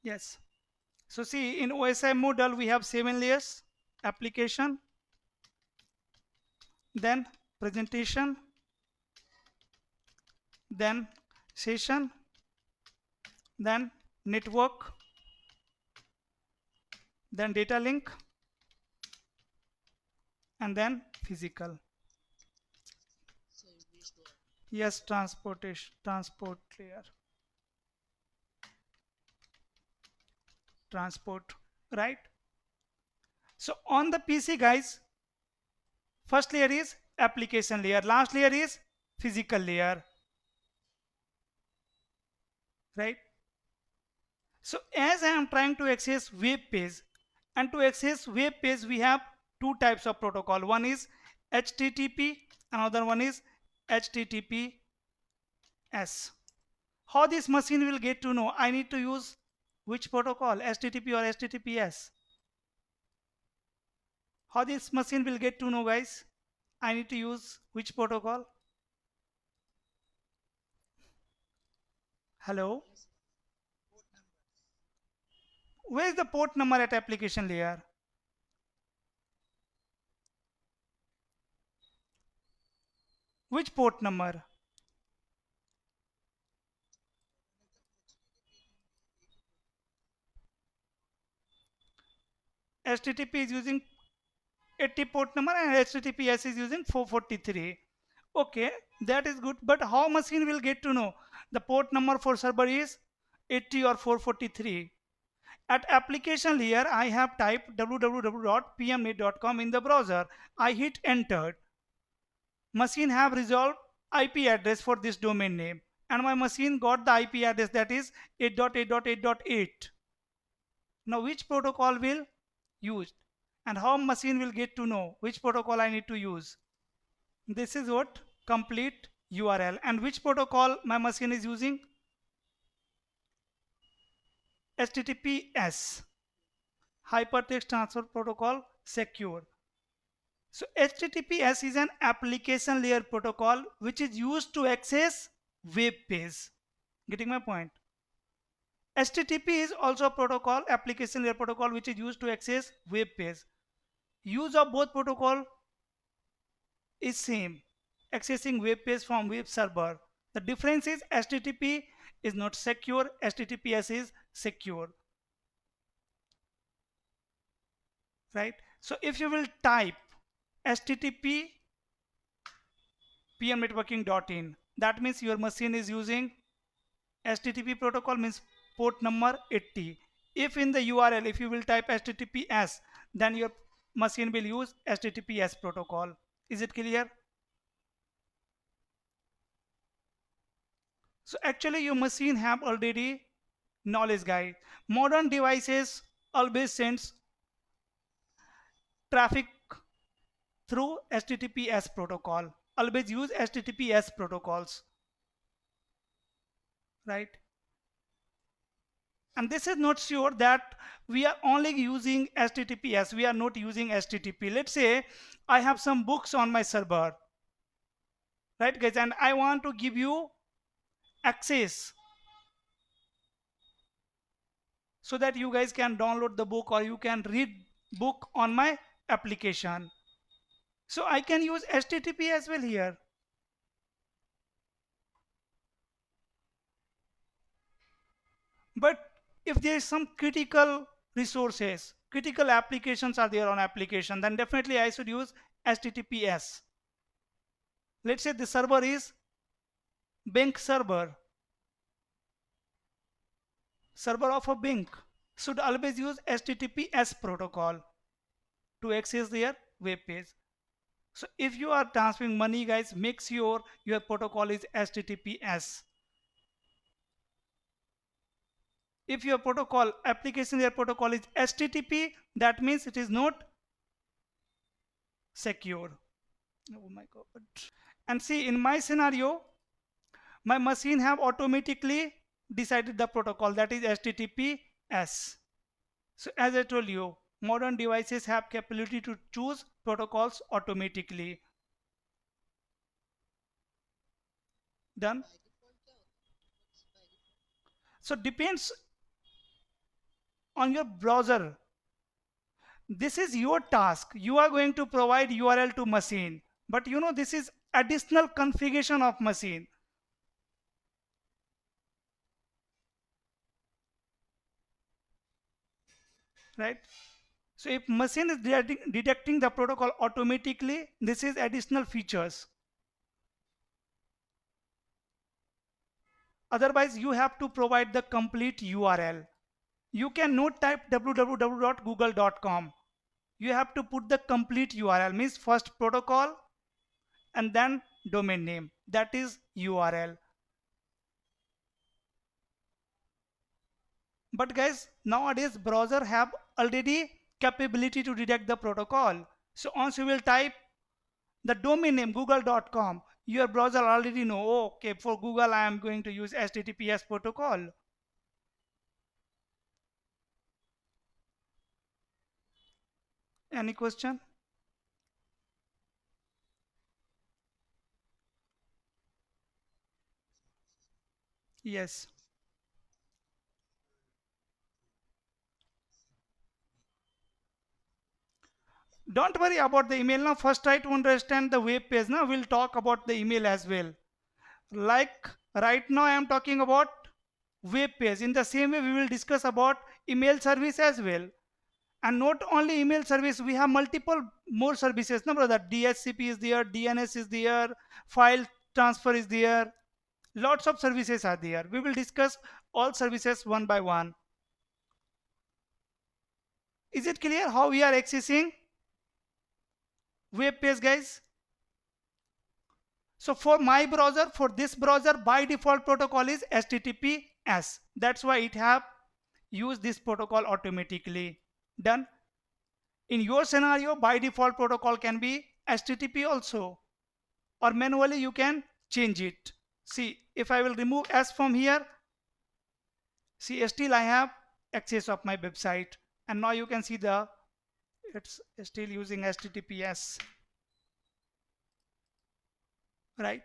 Yes. So see, in OSI model we have 7 layers: application, then presentation, then session, then network, then data link, and then physical. Yes, transport layer, transport, right? So on the PC, guys, first layer is application layer, last layer is physical layer, right? So as I am trying to access web page, and to access web page we have two types of protocol. One is HTTP, another one is HTTPS. How this machine will get to know I need to use which protocol, HTTP or HTTPS? How this machine will get to know, guys, I need to use which protocol? Hello? Where is the port number at application layer? Which port number? HTTP is using 80 port number and HTTPS is using 443. Okay, that is good, but how machine will get to know the port number for server is 80 or 443? At application layer, I have typed www.pmnet.com in the browser. I hit enter. Machine have resolved IP address for this domain name, and my machine got the IP address, that is 8.8.8.8. Now which protocol will used, and how machine will get to know which protocol I need to use? This is what complete URL, and which protocol my machine is using? HTTPS, Hypertext Transfer Protocol Secure. So HTTPS is an application layer protocol which is used to access web page. Getting my point? HTTP is also a protocol, application layer protocol, which is used to access web page. Use of both protocol is same, accessing web page from web server. The difference is HTTP is not secure, HTTPS is secure, right? So if you will type HTTP pmnetworking.in, that means your machine is using HTTP protocol, means port number 80. If in the URL, if you will type HTTPS, then your machine will use HTTPS protocol. Is it clear? So actually your machine have already knowledge, guys. Modern devices always sends traffic through HTTPS protocol. Always use HTTPS protocols, right? And this is not sure that we are only using HTTPS. We are not using HTTP. Let's say I have some books on my server, right, guys? And I want to give you access so that you guys can download the book or you can read book on my application. So I can use HTTP as well here. But if there is some critical resources, critical applications are there on application, then definitely I should use HTTPS. Let's say the server is bank server, server of a bank, should always use HTTPS protocol to access their web page. So if you are transferring money, guys, make sure your protocol is HTTPS. If your protocol, application layer protocol is HTTP, that means it is not secure. Oh my god. And see, in my scenario, my machine have automatically decided the protocol, that is HTTPS. So as I told you, modern devices have capability to choose protocols automatically. Done. So depends on your browser. This is your task. You are going to provide URL to machine, but you know this is additional configuration of machine, right? So if machine is detecting the protocol automatically, this is additional features. Otherwise, you have to provide the complete URL. You cannot type www.google.com. You have to put the complete URL, means first protocol and then domain name. That is URL. But guys, nowadays browser have already capability to detect the protocol. So once you will type the domain name google.com, your browser already know, oh, okay, for Google I am going to use HTTPS protocol. Any question? Yes. Don't worry about the email now. First try to understand the web page. Now we'll talk about the email as well. Like right now I am talking about web page. In the same way we will discuss about email service as well. And not only email service, we have multiple more services. No brother, DHCP is there, DNS is there, file transfer is there. Lots of services are there. We will discuss all services one by one. Is it clear how we are accessing web page, guys? So for my browser, for this browser, by default protocol is HTTPS. That's why it have used this protocol automatically. Done. In your scenario, by default protocol can be HTTP also, or manually you can change it. See, if I will remove S from here, see, still I have access of my website, and now you can see the it's still using HTTPS, right?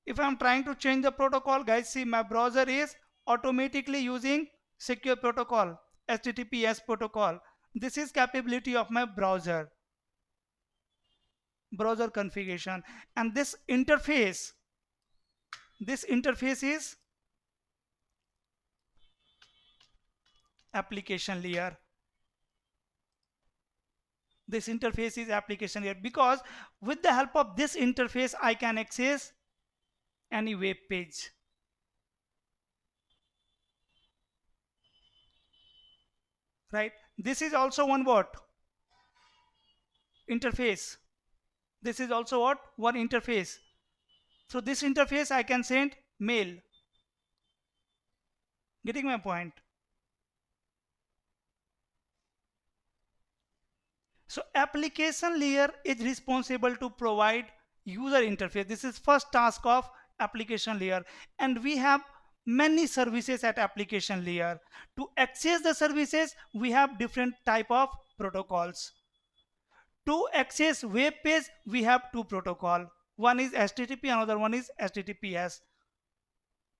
If I'm trying to change the protocol, guys, see, my browser is automatically using secure protocol, HTTPS protocol. This is capability of my browser configuration. And this interface is application layer. This interface is application layer, because with the help of this interface I can access any web page, right? This is also one what interface. This is also what one interface. Through this interface I can send mail. Getting my point? So application layer is responsible to provide user interface. This is first task of application layer, and we have many services at application layer. To access the services, we have different type of protocols. To access web page, we have two protocol. One is HTTP, another one is HTTPS.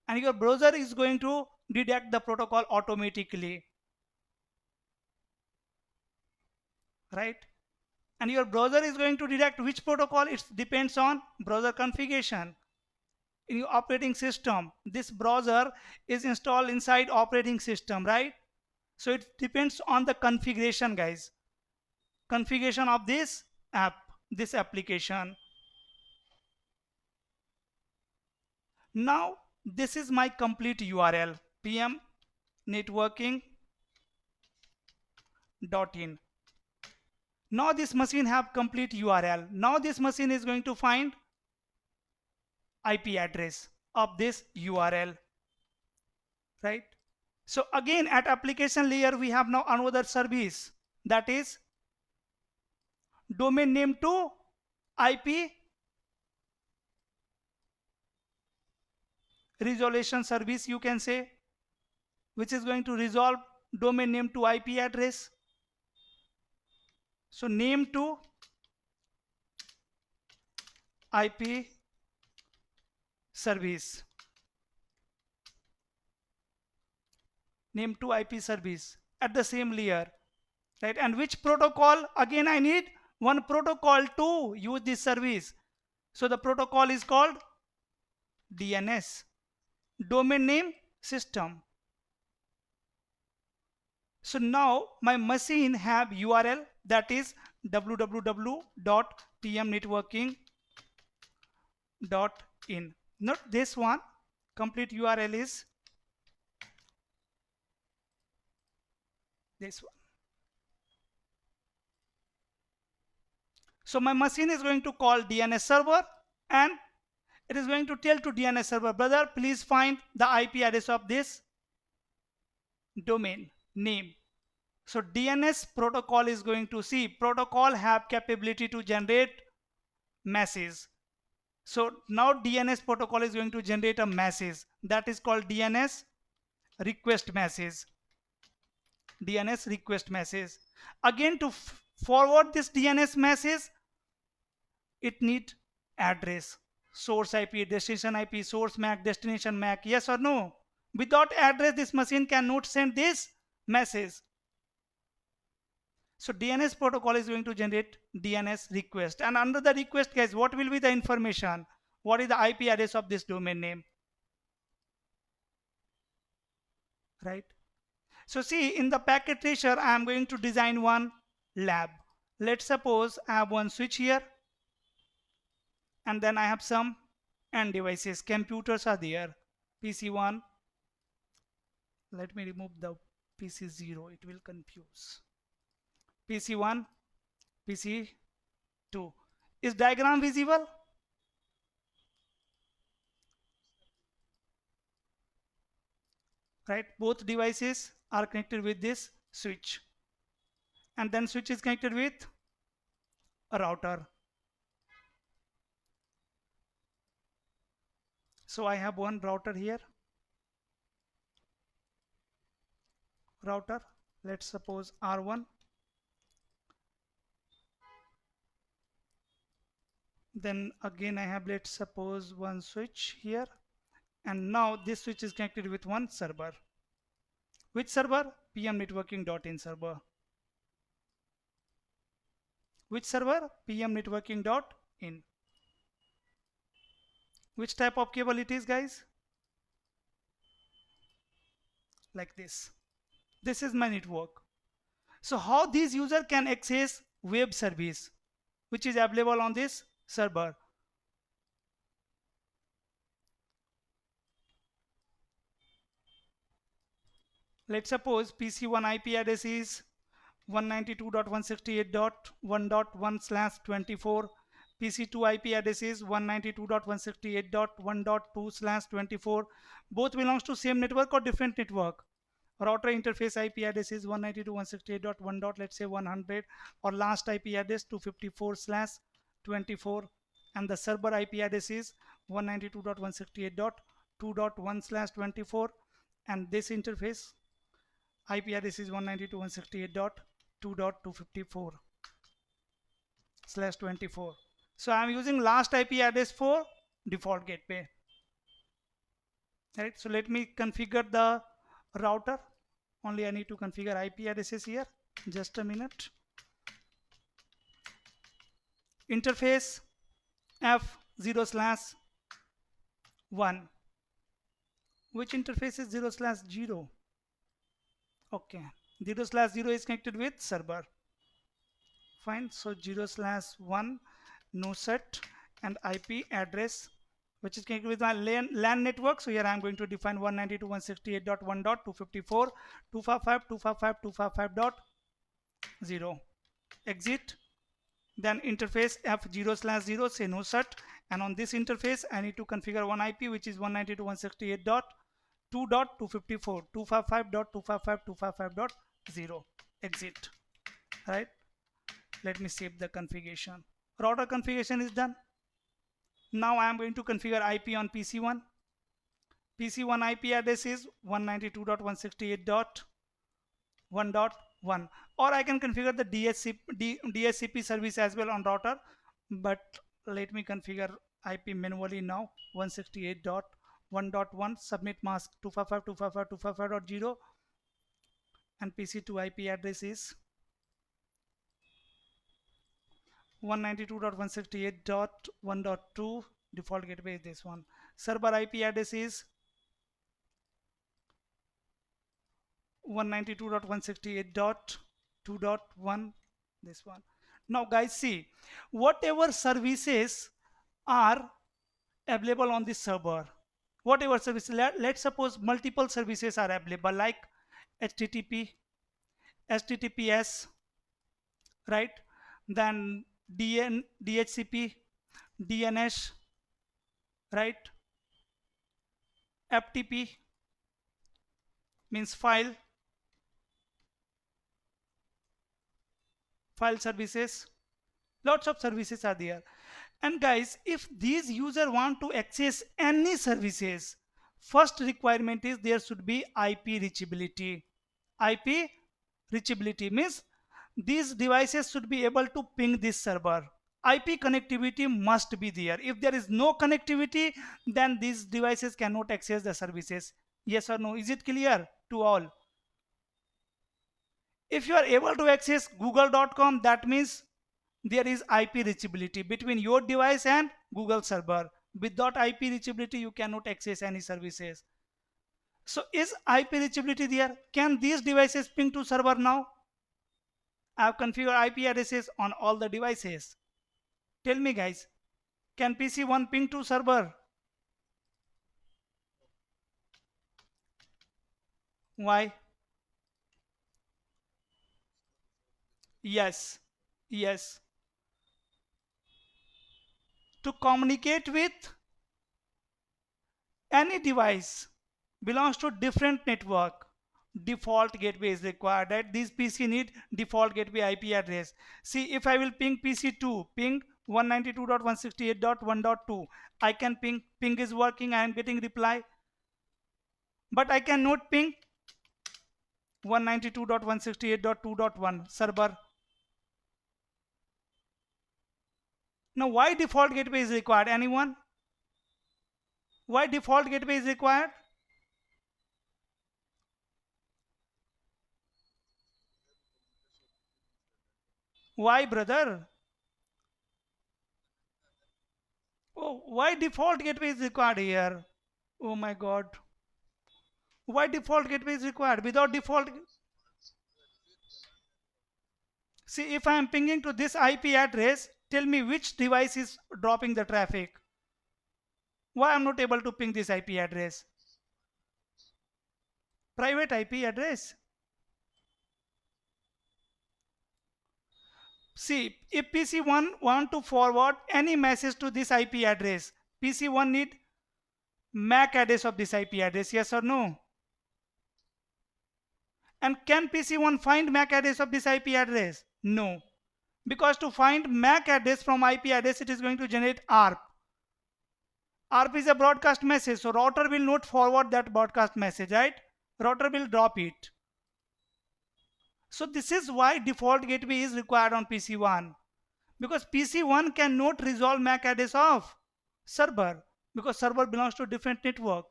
And your browser is going to detect the protocol automatically, right? And your browser is going to detect which protocol. It depends on browser configuration. In your operating system, this browser is installed inside operating system, right? So it depends on the configuration, guys. Configuration of this app, this application. Now this is my complete URL, pmnetworking.in. Now this machine have complete URL. Now this machine is going to find IP address of this URL, right? So again at application layer we have now another service, that is domain name to IP resolution service, you can say, which is going to resolve domain name to IP address. So name to IP service. name to IP service at the same layer, right? And which protocol? Again, I need one protocol to use this service. So the protocol is called DNS, domain name system. So now my machine have URL, that is www.tmnetworking.in. Not this one, complete URL is this one. So my machine is going to call DNS server, and it is going to tell to DNS server, brother, please find the IP address of this domain name. So DNS protocol is going to see, protocol have capability to generate message. So now DNS protocol is going to generate a message that is called DNS request message. DNS request message. Again, to forward this DNS message, it need address, source IP, destination IP, source MAC, destination MAC, yes or no? Without address, this machine cannot send this message. So DNS protocol is going to generate DNS request, and under the request, guys, what will be the information? What is the IP address of this domain name, right? So see, in the packet tracer, I am going to design one lab. Let's suppose I have one switch here, and then I have some end devices. Computers are there. PC1. Let me remove the PC0. It will confuse. PC1, PC2. Is diagram visible? Right? Both devices are connected with this switch. And then switch is connected with a router. So I have one router here. Router, let's suppose R1. Then again I have, let's suppose, one switch here. And now this switch is connected with one server. Which server? pmnetworking.in server. Which server? pmnetworking.in. Which type of cable it is, guys? Like this. This is my network. So how this user can access web service which is available on this server? Let's suppose PC1 IP address is 192.168.1.1/24. PC2 IP address is 192.168.1.2/24. Both belongs to same network or different network. Router interface IP address is 192.168.1. Let's say 100, or last IP address 254/24, and the server IP address is 192.168.2.1/24, and this interface IP address is 192.168.2.254/24. So I am using last IP address for default gateway. Right. So let me configure the router. Only I need to configure IP addresses here. Just a minute. Interface F0/1. Which interface is 0/0? Okay, 0/0 is connected with server. Fine. So 0/1 no set, and IP address which is connected with my LAN network. So here I am going to define 192.168.1.254.255.255.255.0. Exit. Then interface F0/0, say no set, and on this interface I need to configure one IP which is 192.168.2.254, 255.255.255.0. Exit. Right. Let me save the configuration. Router configuration is done. Now I am going to configure IP on PC1. PC1 IP address is 192.168.1.1, or I can configure the DHCP service as well on router, but let me configure IP manually now. 168.1.1 subnet mask 255.255.255.0, and PC2 IP address is 192.168.1.2. Default gateway is this one. Server IP address is 192.168.2.1, this one. Now guys, see, whatever services are available on this server, whatever service, let's suppose multiple services are available like HTTP, HTTPS, right? Then DHCP, DNS, right? FTP means file services. Lots of services are there. And guys, if these user want to access any services, first requirement is there should be IP reachability. IP reachability means these devices should be able to ping this server. IP connectivity must be there. If there is no connectivity, then these devices cannot access the services. Yes or no? Is it clear to all? If you are able to access google.com, that means there is IP reachability between your device and Google server. Without IP reachability, you cannot access any services. So is IP reachability there? Can these devices ping to server now? I have configured IP addresses on all the devices. Tell me guys, can PC1 ping to server? Why? Yes, yes. To communicate with any device belongs to different network, default gateway is required, right? These PC need default gateway IP address. See, if I will ping PC2, ping 192.168.1.2, I can ping is working, I am getting reply, but I cannot ping 192.168.2.1 server. Now why default gateway is required? Anyone? Why default gateway is required? Why, brother? Oh, why default gateway is required here? Oh my god. Why default gateway is required? Without default, see, if I am pinging to this IP address, tell me which device is dropping the traffic. Why I'm not able to ping this IP address? Private IP address. See, if PC1 want to forward any message to this IP address, PC1 need MAC address of this IP address, yes or no? And can PC1 find MAC address of this IP address? No. Because to find MAC address from IP address, it is going to generate ARP. ARP is a broadcast message, so router will not forward that broadcast message, right? Router will drop it. So this is why default gateway is required on PC1. Because PC1 cannot resolve MAC address of server, because server belongs to different network.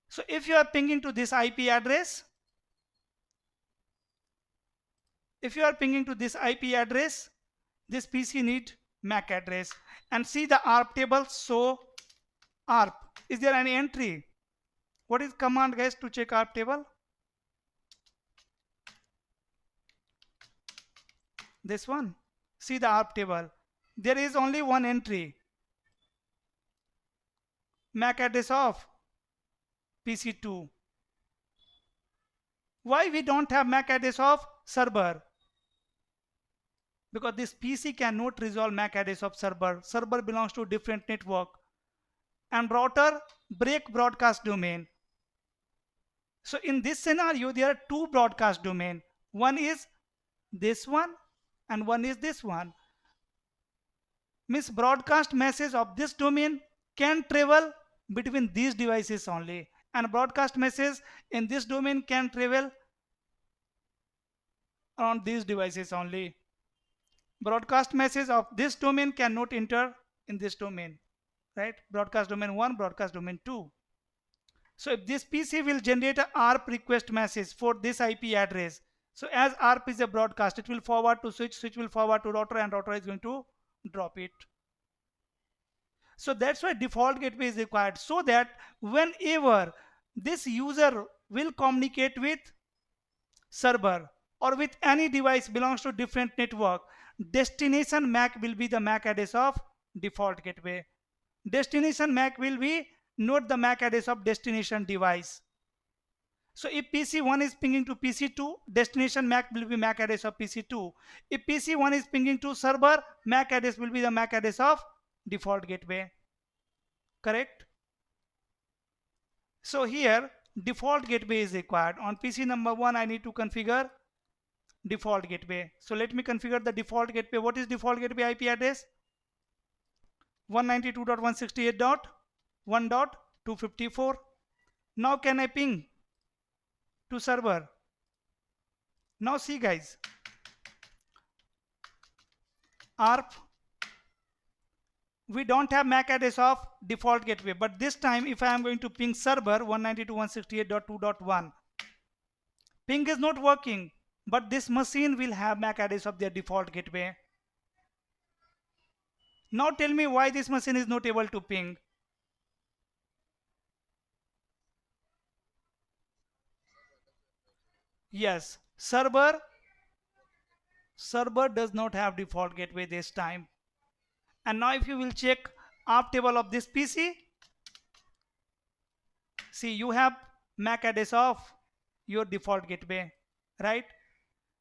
So if you are pinging to this IP address, this PC need MAC address. And see the ARP table. So ARP, is there any entry? What is command guys to check ARP table? This one. See the ARP table. There is only one entry. MAC address of PC2. Why we don't have MAC address of server? Because this PC cannot resolve MAC address of server. Server belongs to different network. And router break broadcast domain. So in this scenario, there are two broadcast domain. One is this one and one is this one. Means broadcast message of this domain can travel between these devices only, and broadcast message in this domain can travel on these devices only. Broadcast message of this domain cannot enter in this domain, right? Broadcast domain 1, broadcast domain 2. So if this PC will generate a ARP request message for this IP address. So as ARP is a broadcast, it will forward to switch, switch will forward to router, and router is going to drop it. So that's why default gateway is required, so that whenever this user will communicate with server or with any device belongs to different network, destination MAC will be the MAC address of default gateway. Destination MAC will be not the MAC address of destination device. So if PC1 is pinging to PC2, destination MAC will be MAC address of PC2. If PC1 is pinging to server, MAC address will be the MAC address of default gateway. Correct? So here default gateway is required. On PC number 1 I need to configure default gateway. So let me configure the default gateway. What is default gateway IP address? 192.168.1.254. Now can I ping to server? Now see guys, ARP, we don't have MAC address of default gateway, but this time if I am going to ping server 192.168.2.1, ping is not working, but this machine will have MAC address of their default gateway. Now tell me why this machine is not able to ping. Yes, server does not have default gateway this time. And now if you will check ARP table of this PC, see you have MAC address of your default gateway, right?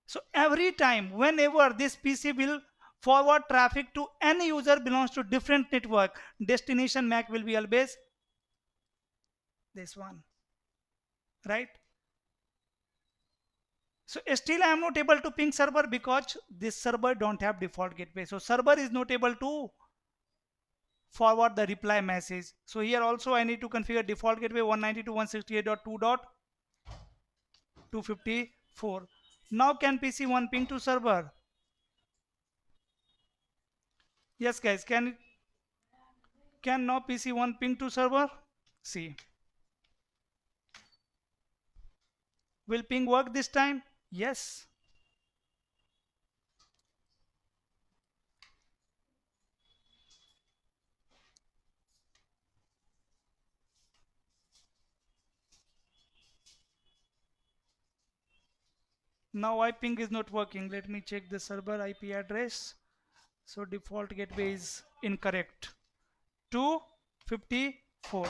So every time whenever this PC will forward traffic to any user belongs to different network, destination MAC will be always this one, right? So still I am not able to ping server because this server don't have default gateway. So server is not able to forward the reply message. So here also I need to configure default gateway 192.168.2.254. Now can PC1 ping to server? Yes guys, can now PC1 ping to server? See, will ping work this time? Yes. Now ping is not working. Let me check the server IP address. So default gateway is incorrect. 254.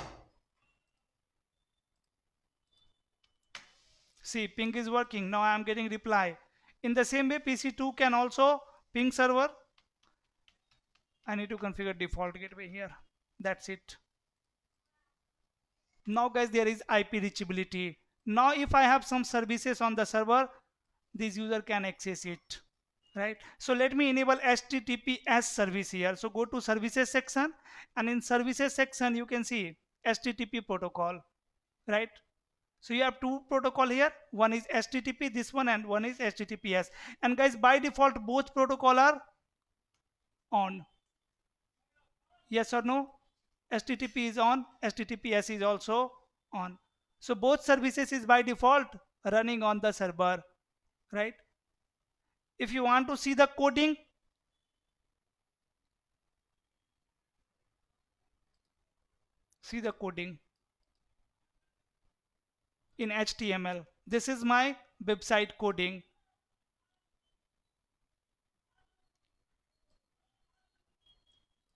See, ping is working. Now I am getting reply. In the same way, PC2 can also ping server. I need to configure default gateway here. That's it. Now guys, there is IP reachability. Now if I have some services on the server, this user can access it, right? So let me enable HTTPS service here. So go to services section, and in services section you can see HTTP protocol, right? So you have two protocol here. One is HTTP, this one, and one is HTTPS. And guys, by default both protocol are on. Yes or no? HTTP is on, HTTPS is also on. So both services is by default running on the server, right? If you want to see the coding, see the coding in HTML. This is my website coding.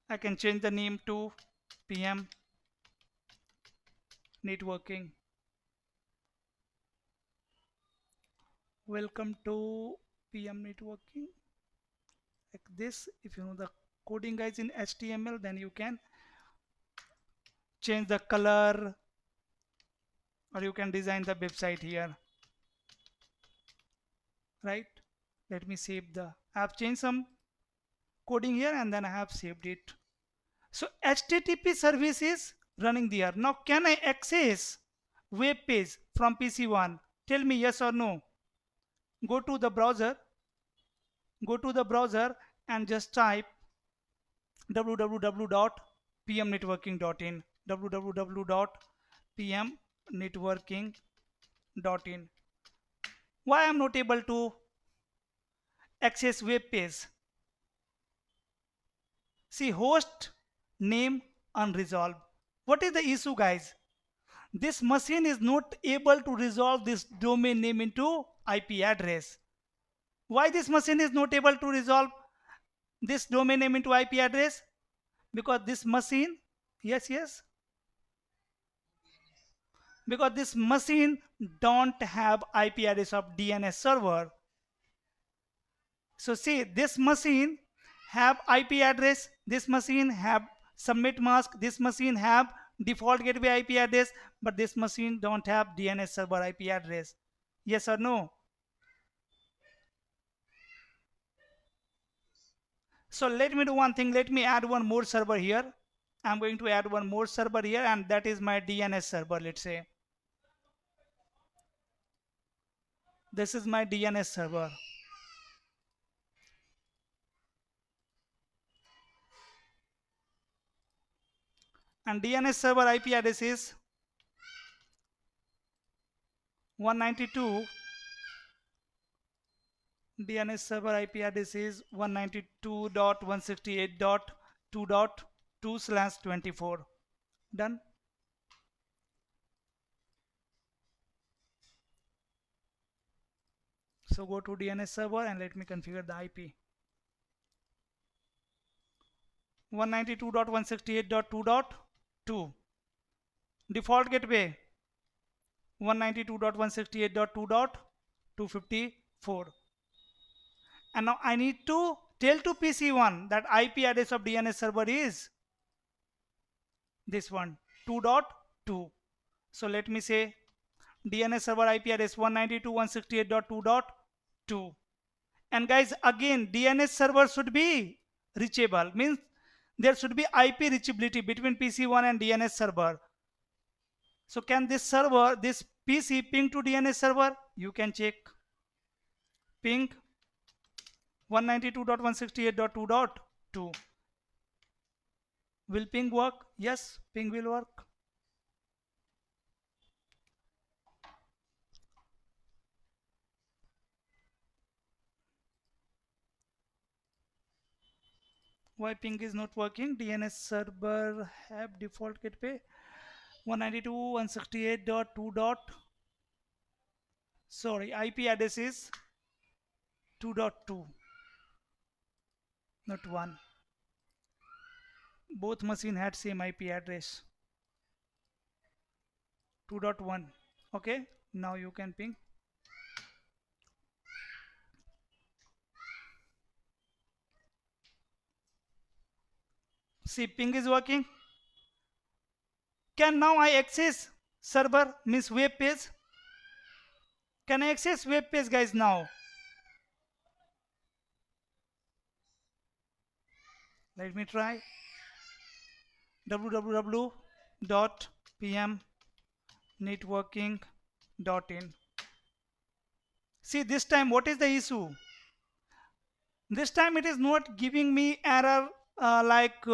I can change the name to PM networking. Welcome to PM networking, like this. If you know the coding guys in HTML, then you can change the color, or you can design the website here, right? Let me save the, I have changed some coding here and then I have saved it. So HTTP service is running there. Now can I access web page from PC1? Tell me yes or no. Go to the browser, and just type www.pmnetworking.in, www.pmnetworking.in. networking.in. Why I am not able to access web page? See, host name unresolved. What is the issue, guys? This machine is not able to resolve this domain name into IP address. Why this machine is not able to resolve this domain name into IP address? Because this machine, yes, because this machine don't have IP address of DNS server. So see, this machine have IP address, this machine have submit mask, this machine have default gateway IP address, but this machine don't have DNS server IP address. Yes or no? So let me do one thing. Let me add one more server here. I'm going to add one more server here, and that is my DNS server. Let's say this is my DNS server. And DNS server IP address is 192. DNS server IP address is 192.168.2.2/24. Done. So go to DNS server and let me configure the IP. 192.168.2.2. Default gateway 192.168.2.254. And now I need to tell to PC1 that IP address of DNS server is this one, 2.2. So let me say DNS server IP address 192.168.2.2. And guys, again, DNS server should be reachable, means there should be IP reachability between PC1 and DNS server. So can this server, this PC ping to DNS server? You can check. Ping 192.168.2.2. Will ping work? Yes, ping will work. Why ping is not working? DNS server have default gateway 192.168.2. Sorry, IP address is 2.2, not 1. Both machine had same IP address 2.1. Okay, now you can ping. See, ping is working. Can now I access server, means web page? Can I access web page, guys, now? Let me try. www.pmnetworking.in. See, this time what is the issue? This time it is not giving me error like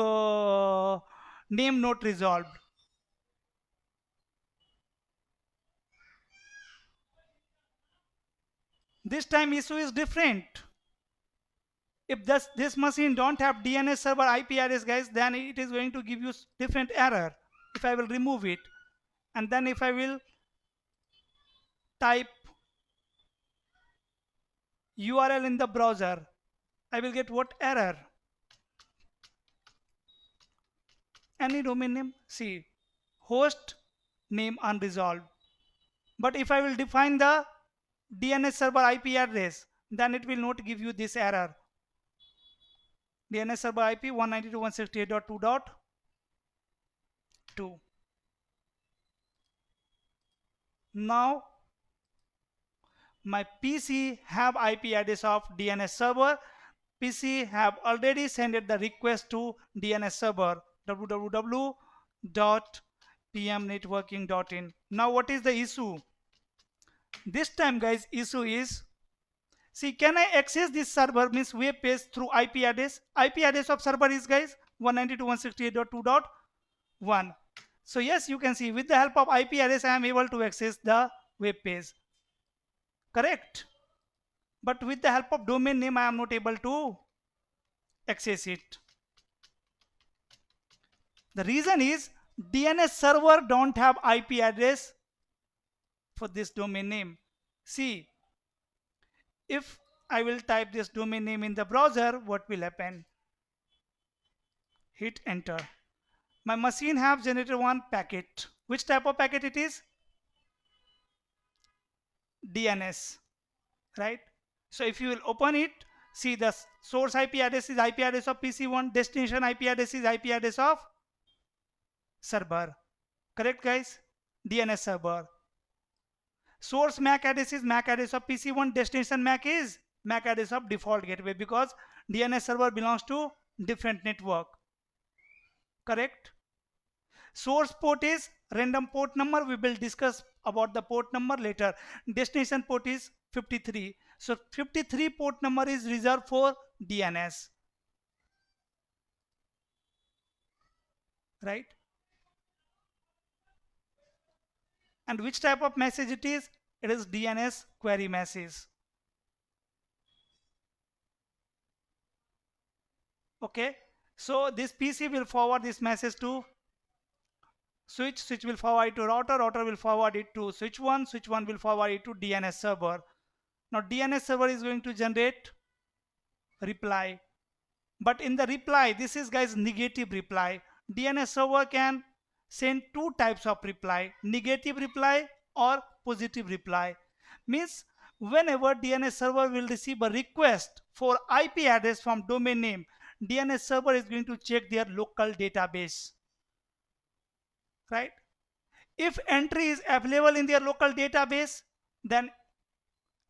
name not resolved. This time issue is different. If this machine don't have DNS server IP address, guys, then it is going to give you different error. If I will remove it, and then if I will type URL in the browser, I will get what error? Any domain name, see, host name unresolved. But if I will define the DNS server IP address, then it will not give you this error. DNS server IP 192.168.2.2. Now my PC have IP address of DNS server. PC have already sent the request to DNS server www.pmnetworking.in. Now what is the issue? This time, guys, issue is, see, can I access this server, means web page, through IP address? IP address of server is, guys, 192.168.2.1. So yes, you can see with the help of IP address I am able to access the web page. Correct? But with the help of domain name I am not able to access it. The reason is DNS server don't have IP address for this domain name. See, if I will type this domain name in the browser, what will happen? Hit enter. My machine have generated one packet. Which type of packet it is? DNS, right? So if you will open it, see the source IP address is IP address of PC1, destination IP address is IP address of server. Correct guys? DNS server. Source MAC address is MAC address of PC1, destination MAC is MAC address of default gateway, because DNS server belongs to different network. Correct? Source port is random port number. We will discuss about the port number later. Destination port is 53. So 53 port number is reserved for DNS. Right? And which type of message it is? It is DNS query message. Okay. So this PC will forward this message to switch will forward it to router will forward it to switch 1 will forward it to DNS server. Now DNS server is going to generate reply, but in the reply, this is guys negative reply. DNS server can send two types of reply, negative reply or positive reply. Means whenever DNS server will receive a request for IP address from domain name, DNS server is going to check their local database, right? If entry is available in their local database, then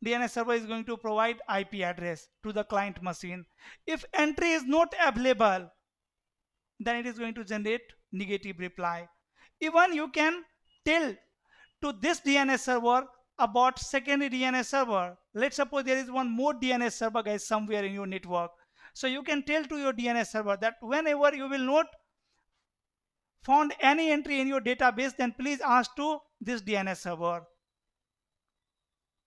DNS server is going to provide IP address to the client machine. If entry is not available, then it is going to generate negative reply. Even you can tell to this DNS server about secondary DNS server. Let's suppose there is one more DNS server guys somewhere in your network. So you can tell to your DNS server that whenever you will not found any entry in your database, then please ask to this DNS server.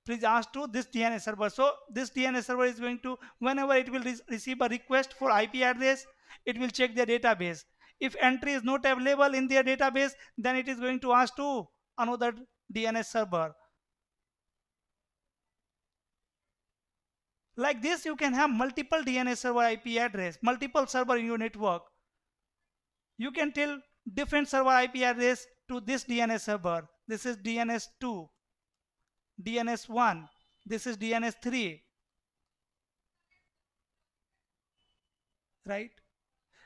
Please ask to this DNS server. So this DNS server is going to, whenever it will receive a request for IP address, it will check their database. If entry is not available in their database, then it is going to ask to another DNS server. Like this, you can have multiple DNS server IP address, multiple server in your network. You can tell different server IP address to this DNS server. This is DNS2, DNS1, this is DNS3, right?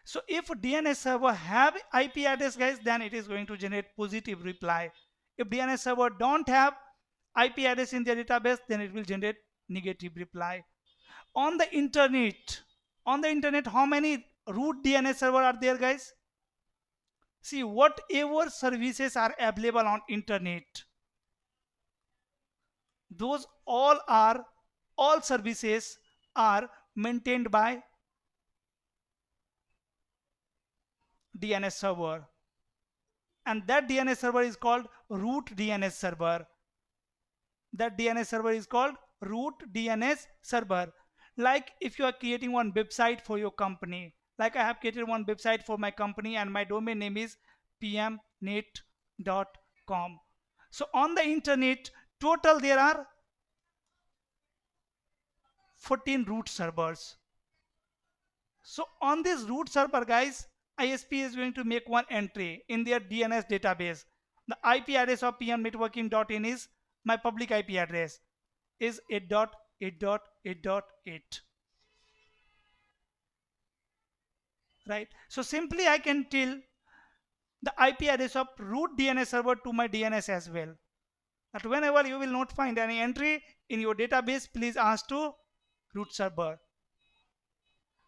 So if DNS server have IP address guys, then it is going to generate positive reply. If DNS server don't have IP address in their database, then it will generate negative reply. On the internet, how many root DNS server are there guys? See, whatever services are available on internet, those all services are maintained by DNS server, and that DNS server is called root DNS server. That DNS server is called root DNS server. Like if you are creating one website for your company, like I have created one website for my company and my domain name is pmnet.com. So on the internet, total there are 14 root servers. So on this root server guys, ISP is going to make one entry in their DNS database. The IP address of pmnetworking.in is my public IP address is 8.8.8.8, right? So simply I can tell the IP address of root DNS server to my DNS as well. But whenever you will not find any entry in your database, please ask to root server.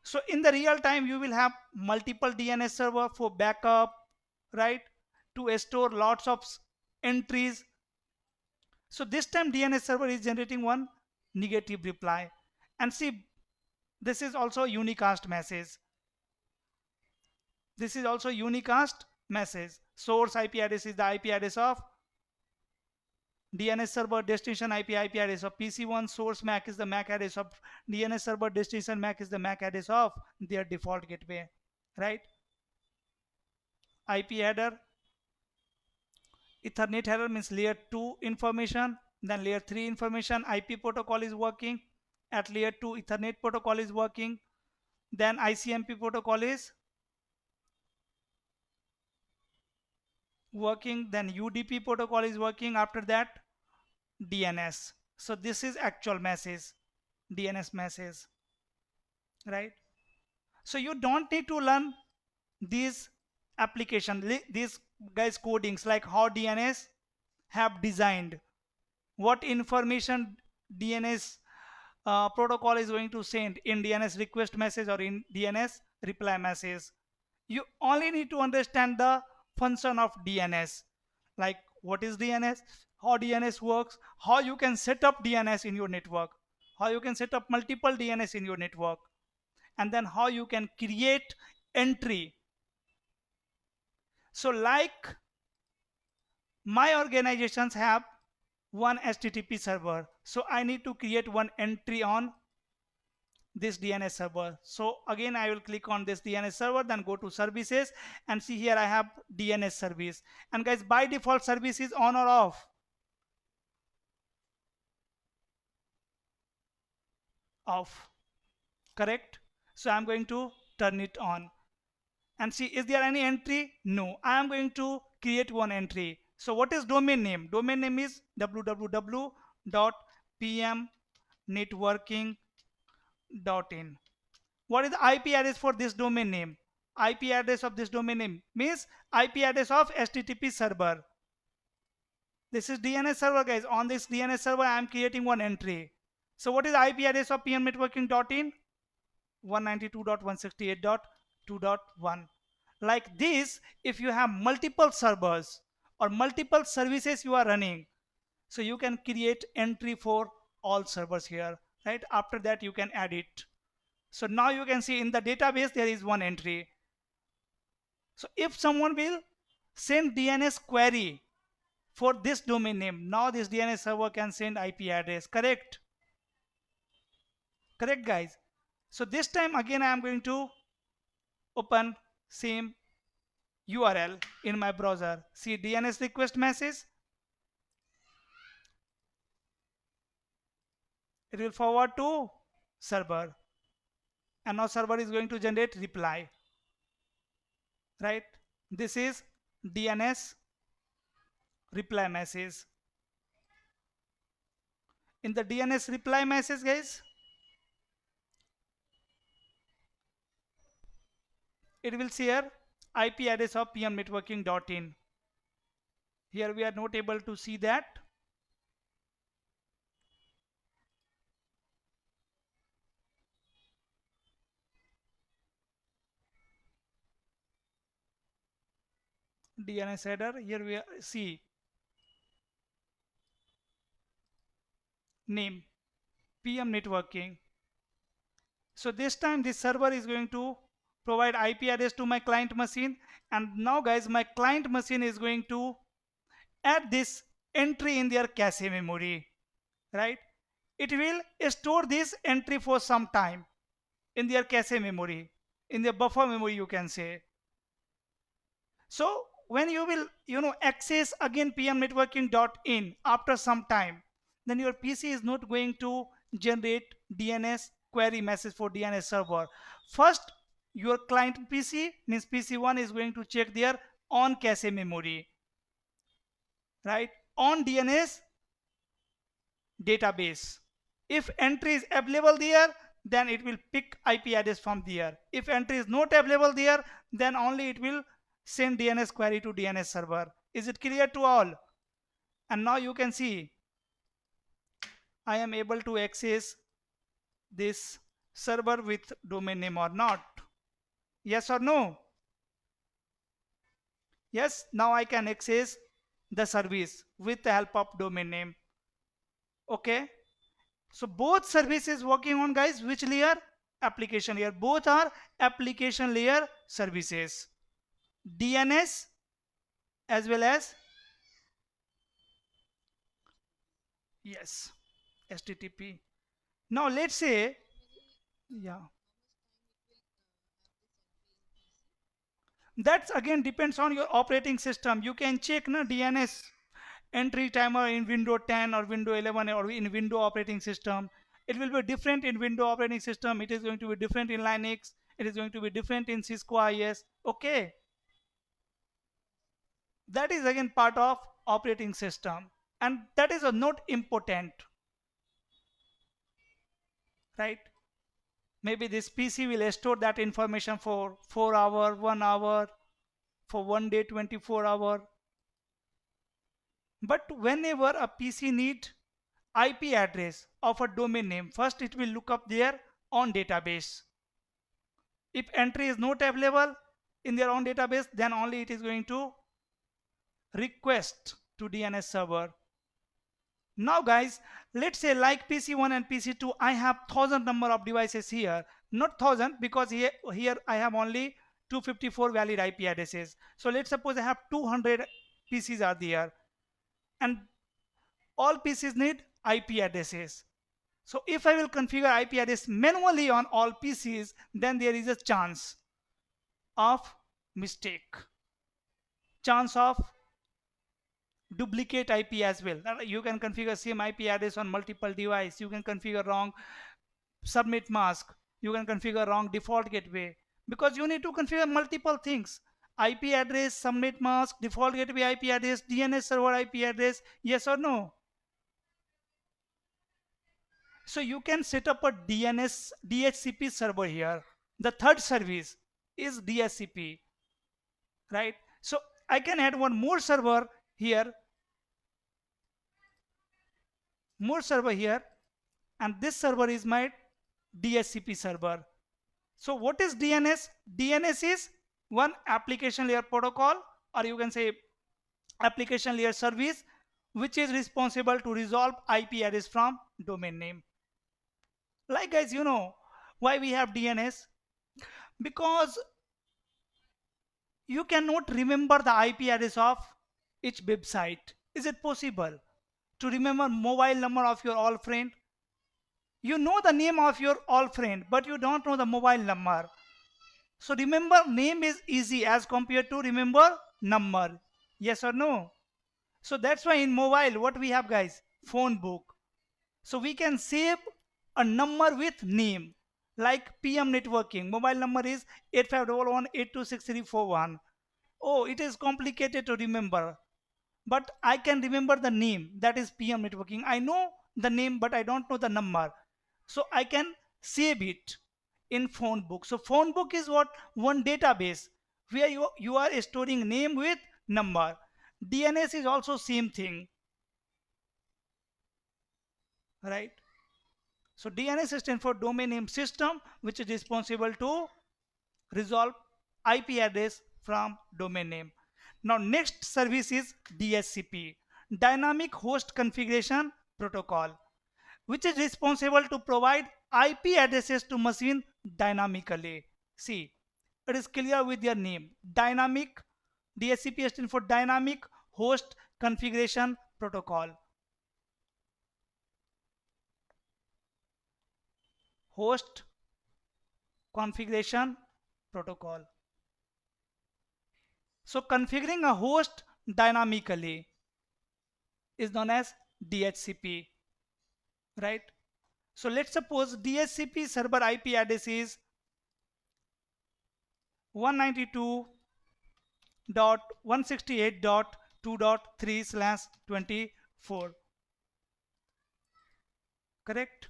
So in the real time, you will have multiple DNS server for backup, right? To store lots of entries. So this time DNS server is generating one negative reply. And see, this is also unicast message. This is also unicast message. Source IP address is the IP address of DNS server, destination IP address of PC1. Source MAC is the MAC address of DNS server, destination MAC is the MAC address of their default gateway, right? IP header, Ethernet header means layer 2 information, then layer 3 information. IP protocol is working at layer 2, Ethernet protocol is working, then ICMP protocol is working, then UDP protocol is working, after that DNS. So this is actual message, DNS message, right? So you don't need to learn these application, these guys codings, like how DNS have designed, what information DNS protocol is going to send in DNS request message or in DNS reply message. You only need to understand the function of DNS, like what is DNS, how DNS works, how you can set up DNS in your network, how you can set up multiple DNS in your network, and then how you can create entry. So like my organizations have one HTTP server, so I need to create one entry on this DNS server. So again I will click on this DNS server, then go to services, and see here I have DNS service. And guys, by default service is on or off? Off, correct? So I'm going to turn it on and see, is there any entry? No. I am going to create one entry. So what is domain name? Domain name is www.pmnetworking.in. What is the IP address for this domain name? IP address of this domain name means IP address of HTTP server. This is DNS server, guys. On this DNS server I am creating one entry. So what is the IP address of pmnetworking.in? 192.168.2.1. Like this, if you have multiple servers or multiple services you are running, so you can create entry for all servers here, right? After that you can add it. So now you can see in the database there is one entry. So if someone will send DNS query for this domain name, now this DNS server can send IP address, correct? Correct, guys? So this time again I am going to open same URL in my browser. See DNS request message. It will forward to server, and now server is going to generate reply, right? This is DNS reply message. In the DNS reply message, guys, it will share IP address of pmnetworking.in. Here we are not able to see that. DNS header, here we see name PM networking. So this time this server is going to provide IP address to my client machine, and now guys my client machine is going to add this entry in their cache memory, right? It will store this entry for some time in their cache memory, in their buffer memory you can say. So when you will access again pmnetworking.in after some time, then your PC is not going to generate DNS query message for DNS server. First your client PC means PC1 is going to check their on cache memory, right, on DNS database. If entry is available there, then it will pick IP address from there. If entry is not available there, then only it will send DNS query to DNS server. Is it clear to all? And now you can see I am able to access this server with domain name or not. Yes or no? Yes, now I can access the service with the help of domain name. Okay, so both services working on, guys, which layer? Application layer. Both are application layer services. DNS as well as, yes, HTTP. Now let's say, yeah, that's again depends on your operating system. You can check na DNS entry timer in Windows 10 or Windows 11 or in Windows operating system. It will be different in Windows operating system. It is going to be different in Linux. It is going to be different in Cisco IS. Okay, that is again part of operating system, and that is a not important, right? Maybe this PC will store that information for 4 hour, 1 hour, for 1 day, 24 hour. But whenever a PC need IP address of a domain name, first it will look up their own database. If entry is not available in their own database, then only it is going to request to DNS server. Now guys, let's say like PC1 and PC2, I have 1000 number of devices here. Not 1000 because here I have only 254 valid IP addresses. So let's suppose I have 200 PCs are there, and all PCs need IP addresses. So if I will configure IP address manually on all PCs, then there is a of mistake, chance of duplicate IP as well. You can configure same IP address on multiple device. You can configure wrong subnet mask. You can configure wrong default gateway, because you need to configure multiple things: IP address, subnet mask, default gateway IP address, DNS server IP address. Yes or no? So you can set up a DNS DHCP server here. The third service is DHCP, right? So I can add one more server here, and this server is my DHCP server. So what is DNS? DNS is one application layer protocol, or you can say application layer service, which is responsible to resolve IP address from domain name. Like guys, you know why we have DNS? Because you cannot remember the IP address of each website. Is it possible to remember mobile number of your all friend? You know the name of your all friend, but you don't know the mobile number. So remember name is easy as compared to remember number. Yes or no? So that's why in mobile what we have guys, phone book. So we can save a number with name, like PM networking. Mobile number is 8511826341. Oh, it is complicated to remember, but I can remember the name, that is PM networking. I know the name, but I don't know the number. So I can save it in phone book. So phone book is what? One database where you are storing name with number. DNS is also same thing, right? So DNS stands for domain name system, which is responsible to resolve IP address from domain name. Now next service is DHCP, Dynamic Host Configuration Protocol, which is responsible to provide IP addresses to machine dynamically. See, it is clear with your name. Dynamic, DHCP stands for Dynamic Host Configuration Protocol. Host Configuration Protocol. So configuring a host dynamically is known as DHCP, right? So let's suppose DHCP server IP address is 192.168.2.3/24, correct?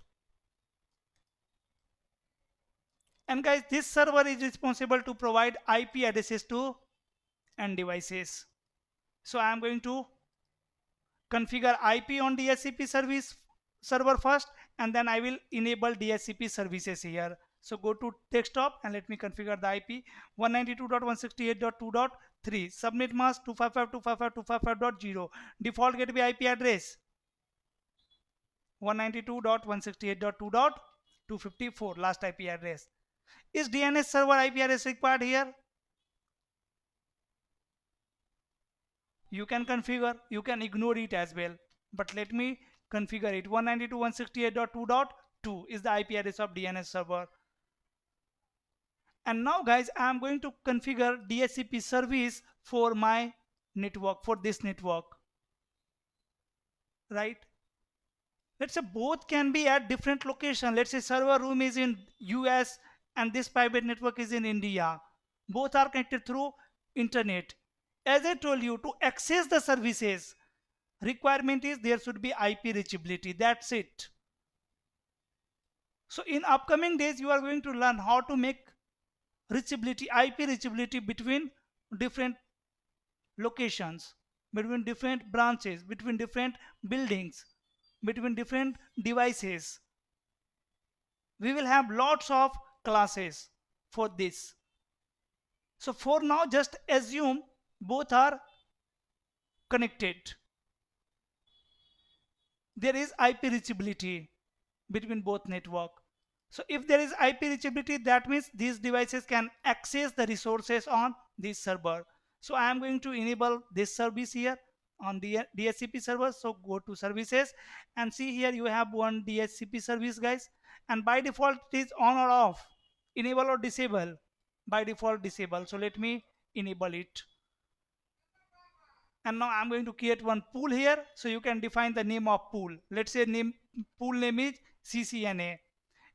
And guys, this server is responsible to provide IP addresses to end devices. So I am going to configure IP on DHCP service server first, and then I will enable DHCP services here. So go to desktop and let me configure the IP 192.168.2.3, subnet mask 255.255.255.0, default gateway IP address 192.168.2.254, last IP address. Is DNS server IP address required here? You can configure, you can ignore it as well, but let me configure it. 192.168.2.2 is the IP address of DNS server. And now guys, I am going to configure DHCP service for my network, for this network, right? Let's say both can be at different location. Let's say server room is in US and this private network is in India. Both are connected through internet. As I told you, to access the services, requirement is there should be IP reachability. That's it. So in upcoming days, you are going to learn how to make reachability, IP reachability between different locations, between different branches, between different buildings, between different devices. We will have lots of classes for this. So for now, just assume both are connected. There is IP reachability between both network. So if there is IP reachability, that means these devices can access the resources on this server. So I am going to enable this service here on the DHCP server. So go to services and see here you have one DHCP service, guys, and by default it is on or off, enable or disable. By default disable. So let me enable it. And now I'm going to create one pool here, so you can define the name of pool. Let's say pool name is ccna.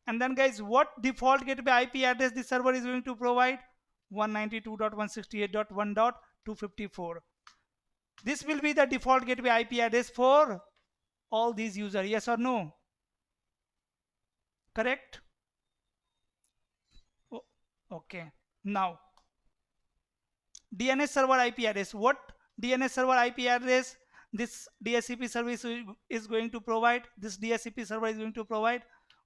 And then guys, what default gateway IP address the server is going to provide? 192.168.1.254. This will be the default gateway IP address for all these users. Yes or no? Correct? Oh, okay. Now DNS server IP address. What DNS server IP address this DHCP service is going to provide? This DHCP server is going to provide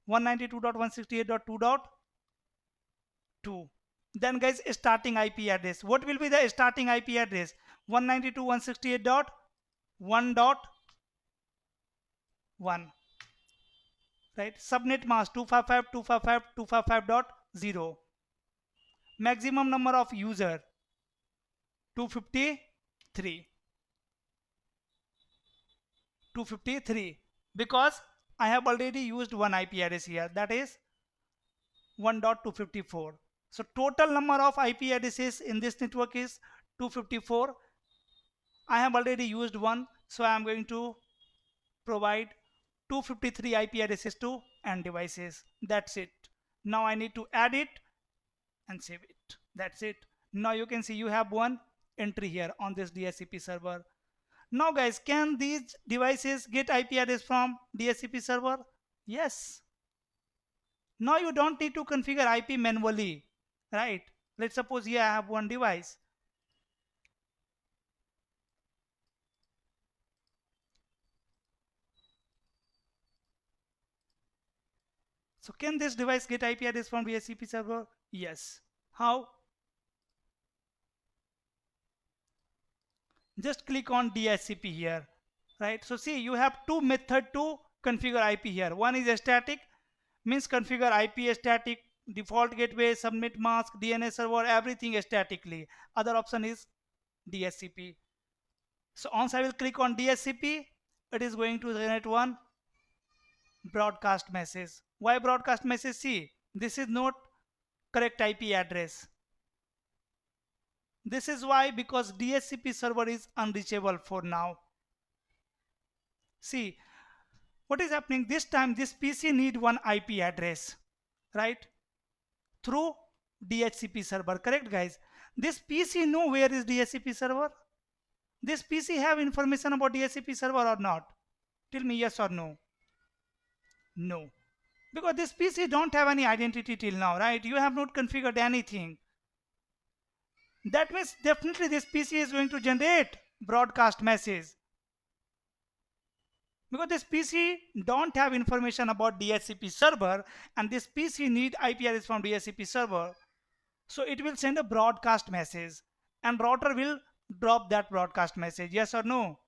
192.168.2.2. Then guys, starting IP address. What will be the starting IP address? 192.168.1.1. Right? Subnet mask 255.255.255.0. Maximum number of user 253. 253, because I have already used one IP address here, that is 1.254. So total number of IP addresses in this network is 254. I have already used one, so I am going to provide 253 IP addresses to end devices. That's it. Now I need to add it and save it. That's it. Now you can see you have one entry here on this DHCP server. Now guys, can these devices get IP address from DHCP server? Yes. Now you don't need to configure IP manually, right? Let's suppose here I have one device. So can this device get IP address from DHCP server? Yes. How? Just click on DHCP here, right? So see, you have two methods to configure IP here. One is static, means configure IP static, default gateway, subnet mask, DNS server, everything statically. Other option is DHCP. So once I will click on DHCP, it is going to generate one broadcast message. Why broadcast message? See, this is not correct IP address. This is why, because DHCP server is unreachable for now. See, what is happening this time? This PC need one IP address, right? Through DHCP server, correct guys? This PC know where is DHCP server? This PC have information about DHCP server or not? Tell me yes or no. No. Because this PC don't have any identity till now, right? You have not configured anything. That means definitely this PC is going to generate broadcast message. Because this PC don't have information about DHCP server, and this PC need IP address from DHCP server. So it will send a broadcast message and router will drop that broadcast message. Yes or no?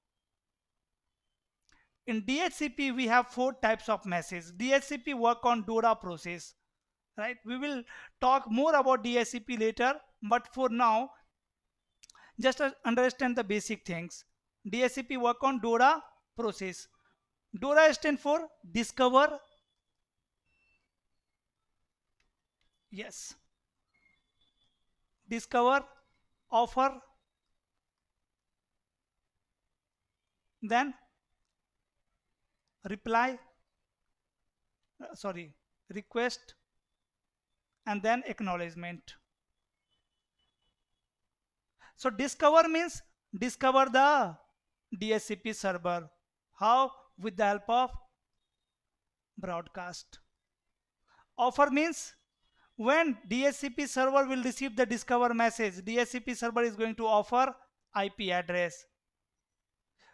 In DHCP we have four types of message. DHCP work on DORA process, right? We will talk more about DHCP later, but for now just understand the basic things. DSCP work on DORA process. DORA stands for discover, yes, discover, offer, then reply, sorry, request, and then acknowledgement. So discover means discover the DSCP server. How? With the help of broadcast. Offer means when DSCP server will receive the discover message, DSCP server is going to offer IP address.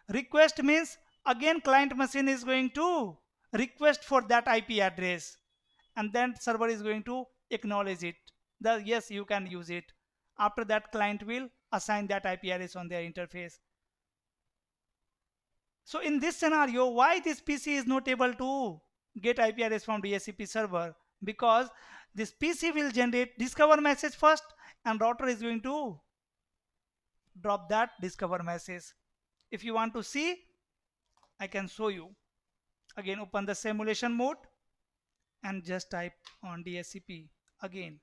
Request means again client machine is going to request for that IP address, and then server is going to acknowledge it. The yes, you can use it. After that, client will assign that IP address on their interface. So in this scenario, why this PC is not able to get IP address from DSCP server? Because this PC will generate discover message first, and router is going to drop that discover message. If you want to see, I can show you. Again, open the simulation mode and just type on DSCP again.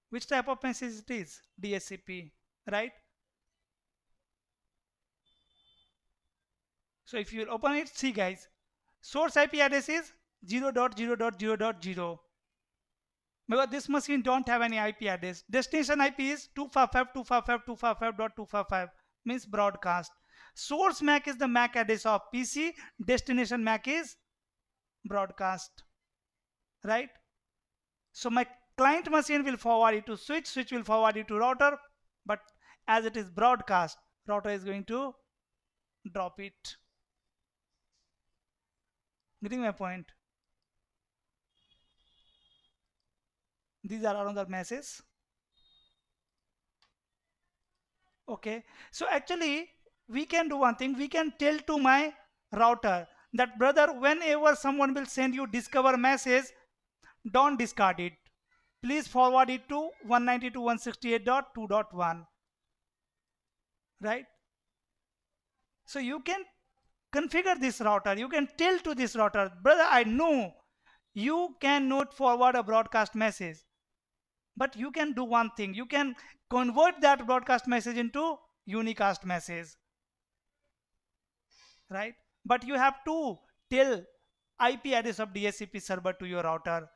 Which type of message it is? DSCP, right? So if you will open it, see guys, source IP address is 0.0.0.0, because this machine don't have any IP address. Destination IP is 255.255.255.255, means broadcast. Source MAC is the MAC address of PC, destination MAC is broadcast, right? So my client machine will forward it to switch, switch will forward it to router, but as it is broadcast, router is going to drop it. Getting my point? These are another messages. Okay, so actually we can do one thing. We can tell to my router that brother, whenever someone will send you discover message, don't discard it. Please forward it to 192.168.2.1, right? So you can configure this router. You can tell to this router, brother, I know you cannot forward a broadcast message, but you can do one thing. You can convert that broadcast message into unicast message, right? But you have to tell IP address of DSCP server to your router.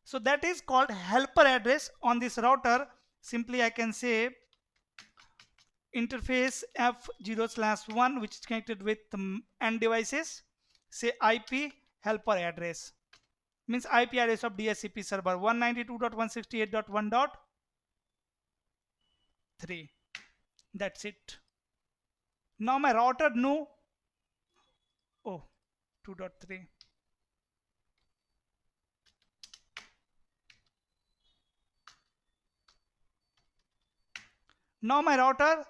So that is called helper address on this router. Simply I can say interface F0/1, which is connected with end devices. Say IP helper address, means IP address of DSCP server 192.168.1.3. That's it. Now my router know, oh, 2.3. Now my router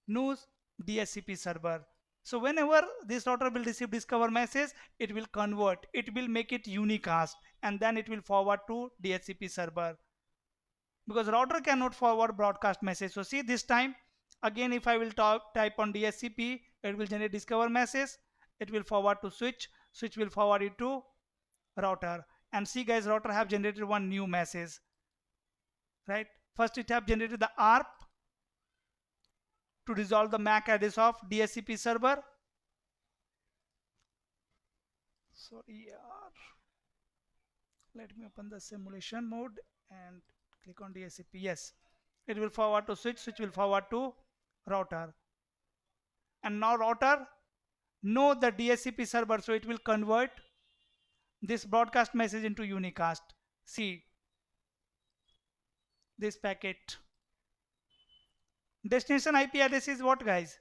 knows DSCP server. So whenever this router will receive discover message, it will convert, it will make it unicast, and then it will forward to DSCP server, because router cannot forward broadcast message. So see, this time again, if I will type on DSCP, it will generate discover message, it will forward to switch, switch will forward it to router, and see guys, router have generated one new message, right? First it have generated the ARP to resolve the MAC address of DSCP server. Sorry, let me open the simulation mode and click on DSCP. Yes, it will forward to switch, switch will forward to router, and now router know the DSCP server, so it will convert this broadcast message into unicast. See this packet. Destination IP address is what guys?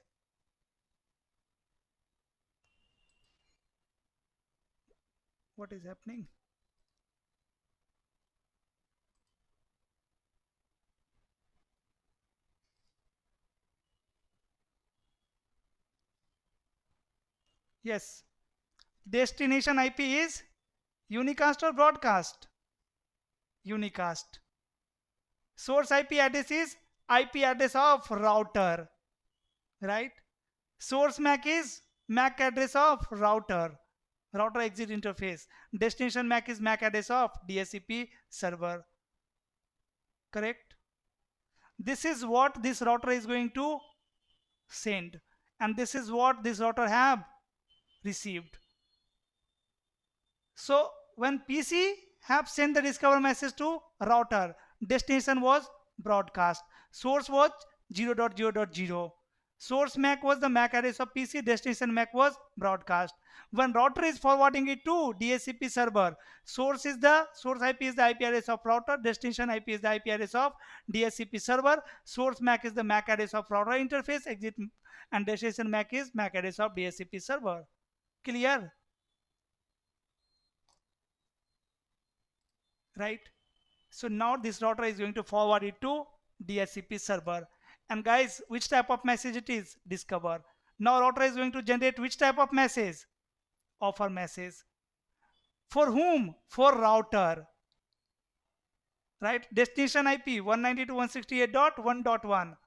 What is happening? Yes, destination IP is unicast or broadcast? Unicast. Source IP address is IP address of router, right? Source MAC is MAC address of router exit interface. Destination MAC is MAC address of DHCP server, correct? This is what this router is going to send, and this is what this router have received. So when PC have sent the discover message to router, destination was broadcast, source was 0.0.0. Source MAC was the MAC address of PC, destination MAC was broadcast. When router is forwarding it to DHCP server, source IP is the IP address of router, destination IP is the IP address of DHCP server, source MAC is the MAC address of router interface, exit and destination MAC is MAC address of DHCP server. Clear? Right? So now this router is going to forward it to DHCP server. And guys, which type of message it is? Discover. Now router is going to generate which type of message? Offer message. For whom? For router. Right? Destination IP 192.168.1.1.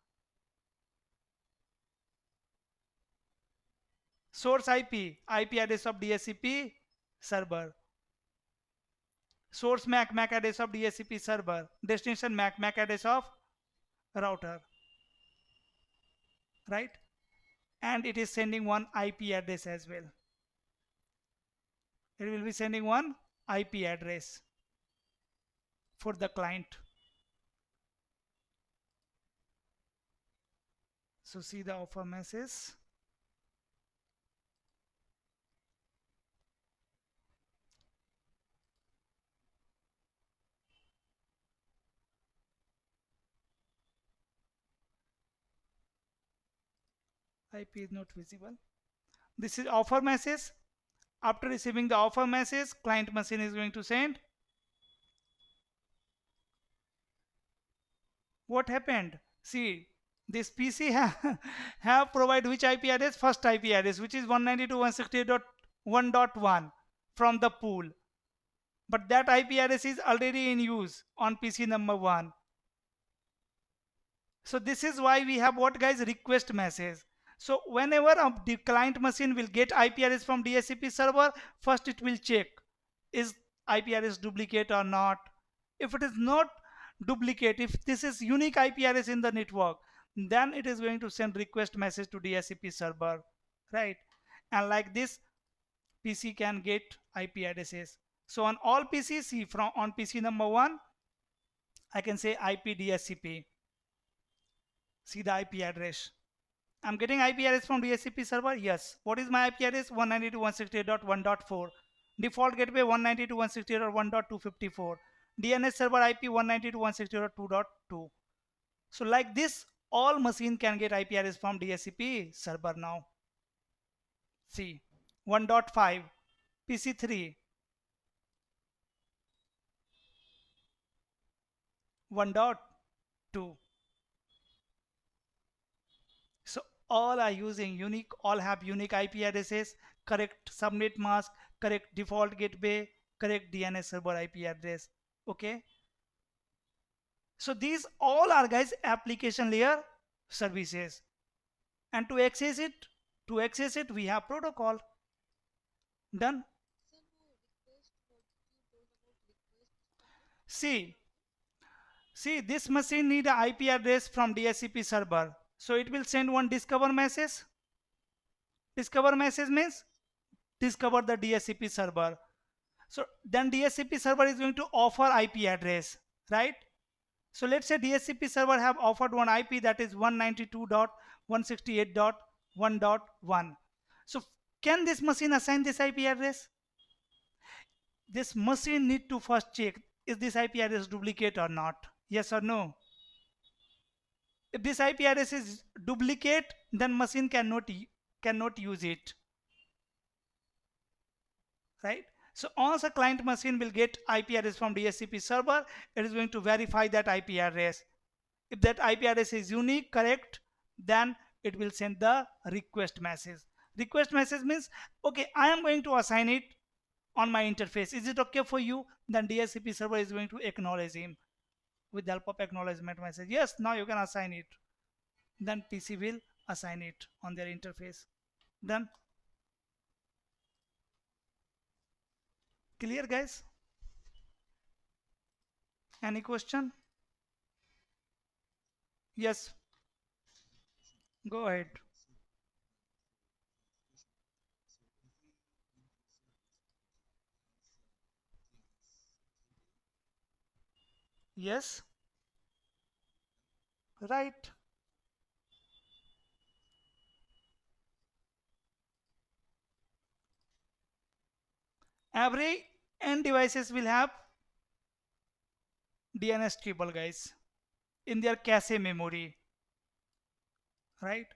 Source IP address of DHCP server. Source MAC address of DHCP server. Destination MAC address of router. Right? And it is sending one IP address as well. It will be sending one IP address for the client. So see the offer message. IP is not visible. This is offer message. After receiving the offer message, client machine is going to send. What happened? See, this PC have provided which IP address? First IP address, which is 192.168.1.1 from the pool. But that IP address is already in use on PC number 1. So this is why we have what, guys? Request message. So whenever the client machine will get IP address from DHCP server, first it will check is IP address duplicate or not. If it is not duplicate, if this is unique IP address in the network, then it is going to send request message to DHCP server, right? And like this, PC can get IP addresses. So on all PCs, see from on PC number 1, I can say IP DHCP. See the IP address. I'm getting IP address from DHCP server. Yes. What is my IP address? 192.168.1.4. Default gateway 192.168.1.254. DNS server IP 192.168.2.2. So like this, all machine can get IP address from DHCP server now. See 1.5, PC3, 1.2. So all are using unique, all have unique IP addresses, correct subnet mask, correct default gateway, correct DNS server IP address. Okay. So these all are, guys, application layer services. And to access it, we have protocol. Done. See, this machine need a IP address from DHCP server. So it will send one discover message. Discover message means discover the DHCP server. So then DHCP server is going to offer IP address, right? So let's say DHCP server have offered one IP that is 192.168.1.1. So can this machine assign this IP address? This machine need to first check is this IP address duplicate or not? Yes or no? If this IP address is duplicate, then machine cannot use it, right? So once a client machine will get IP address from DHCP server, it is going to verify that IP address. If that IP address is unique, correct, then it will send the request message. Request message means, okay, I am going to assign it on my interface. Is it okay for you? Then DHCP server is going to acknowledge him. with the help of acknowledgement message. Yes, now you can assign it. Then PC will assign it on their interface. Done. Clear, guys? Any question? Yes, go ahead. Yes, right. Every end devices will have DNS table, guys, in their cache memory, right?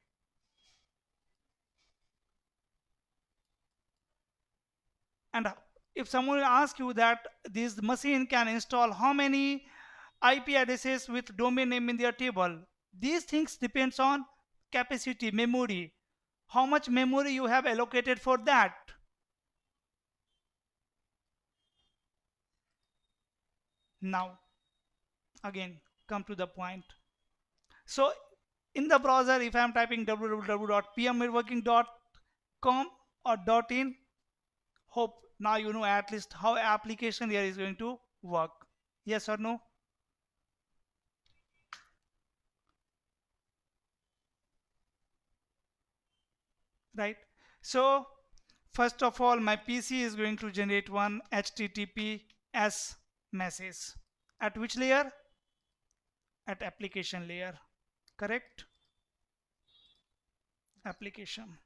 And if someone will ask you that this machine can install how many IP addresses with domain name in their table, these things depends on capacity, memory, how much memory you have allocated for that. Now again come to the point. So in the browser, if I am typing www.pmnetworking.com or .in, hope now you know at least how application here is going to work. Yes or no? Right. So first of all, my PC is going to generate one HTTPS message. At which layer? At application layer. Correct? Application.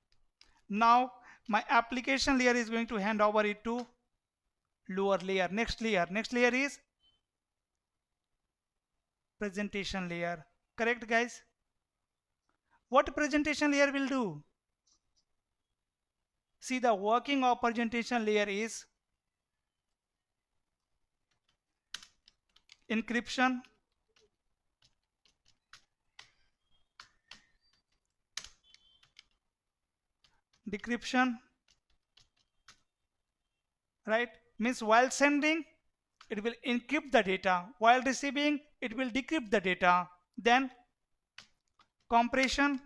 Now my application layer is going to hand over it to lower layer. Next layer. Next layer is presentation layer. Correct, guys? What presentation layer will do? See, the working of presentation layer is encryption, decryption, right? Means while sending, it will encrypt the data. While receiving, it will decrypt the data. Then compression,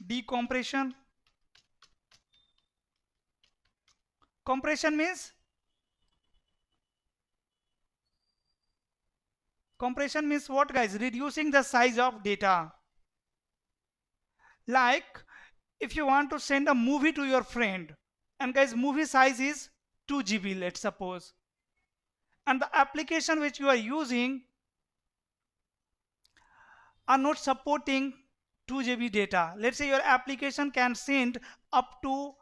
decompression. Compression means what, guys? Reducing the size of data. Like if you want to send a movie to your friend, and guys, movie size is 2 GB, let's suppose, and the application which you are using are not supporting 2 GB data. Let's say your application can send up to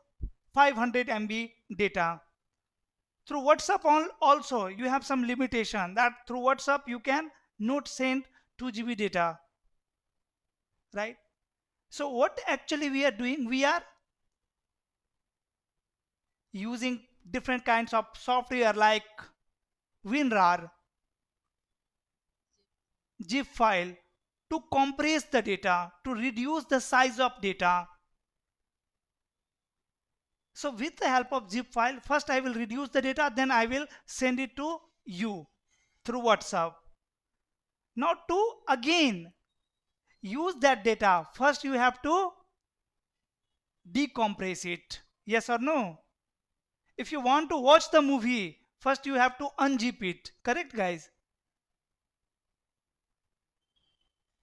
500 MB data. Through WhatsApp also you have some limitation that through WhatsApp you can not send 2 GB data, right? So what actually we are doing, we are using different kinds of software like WinRAR, zip file to compress the data, to reduce the size of data. So with the help of zip file, first I will reduce the data, then I will send it to you through WhatsApp. Now to again use that data, first you have to decompress it. Yes or no? If you want to watch the movie, first you have to unzip it. Correct, guys?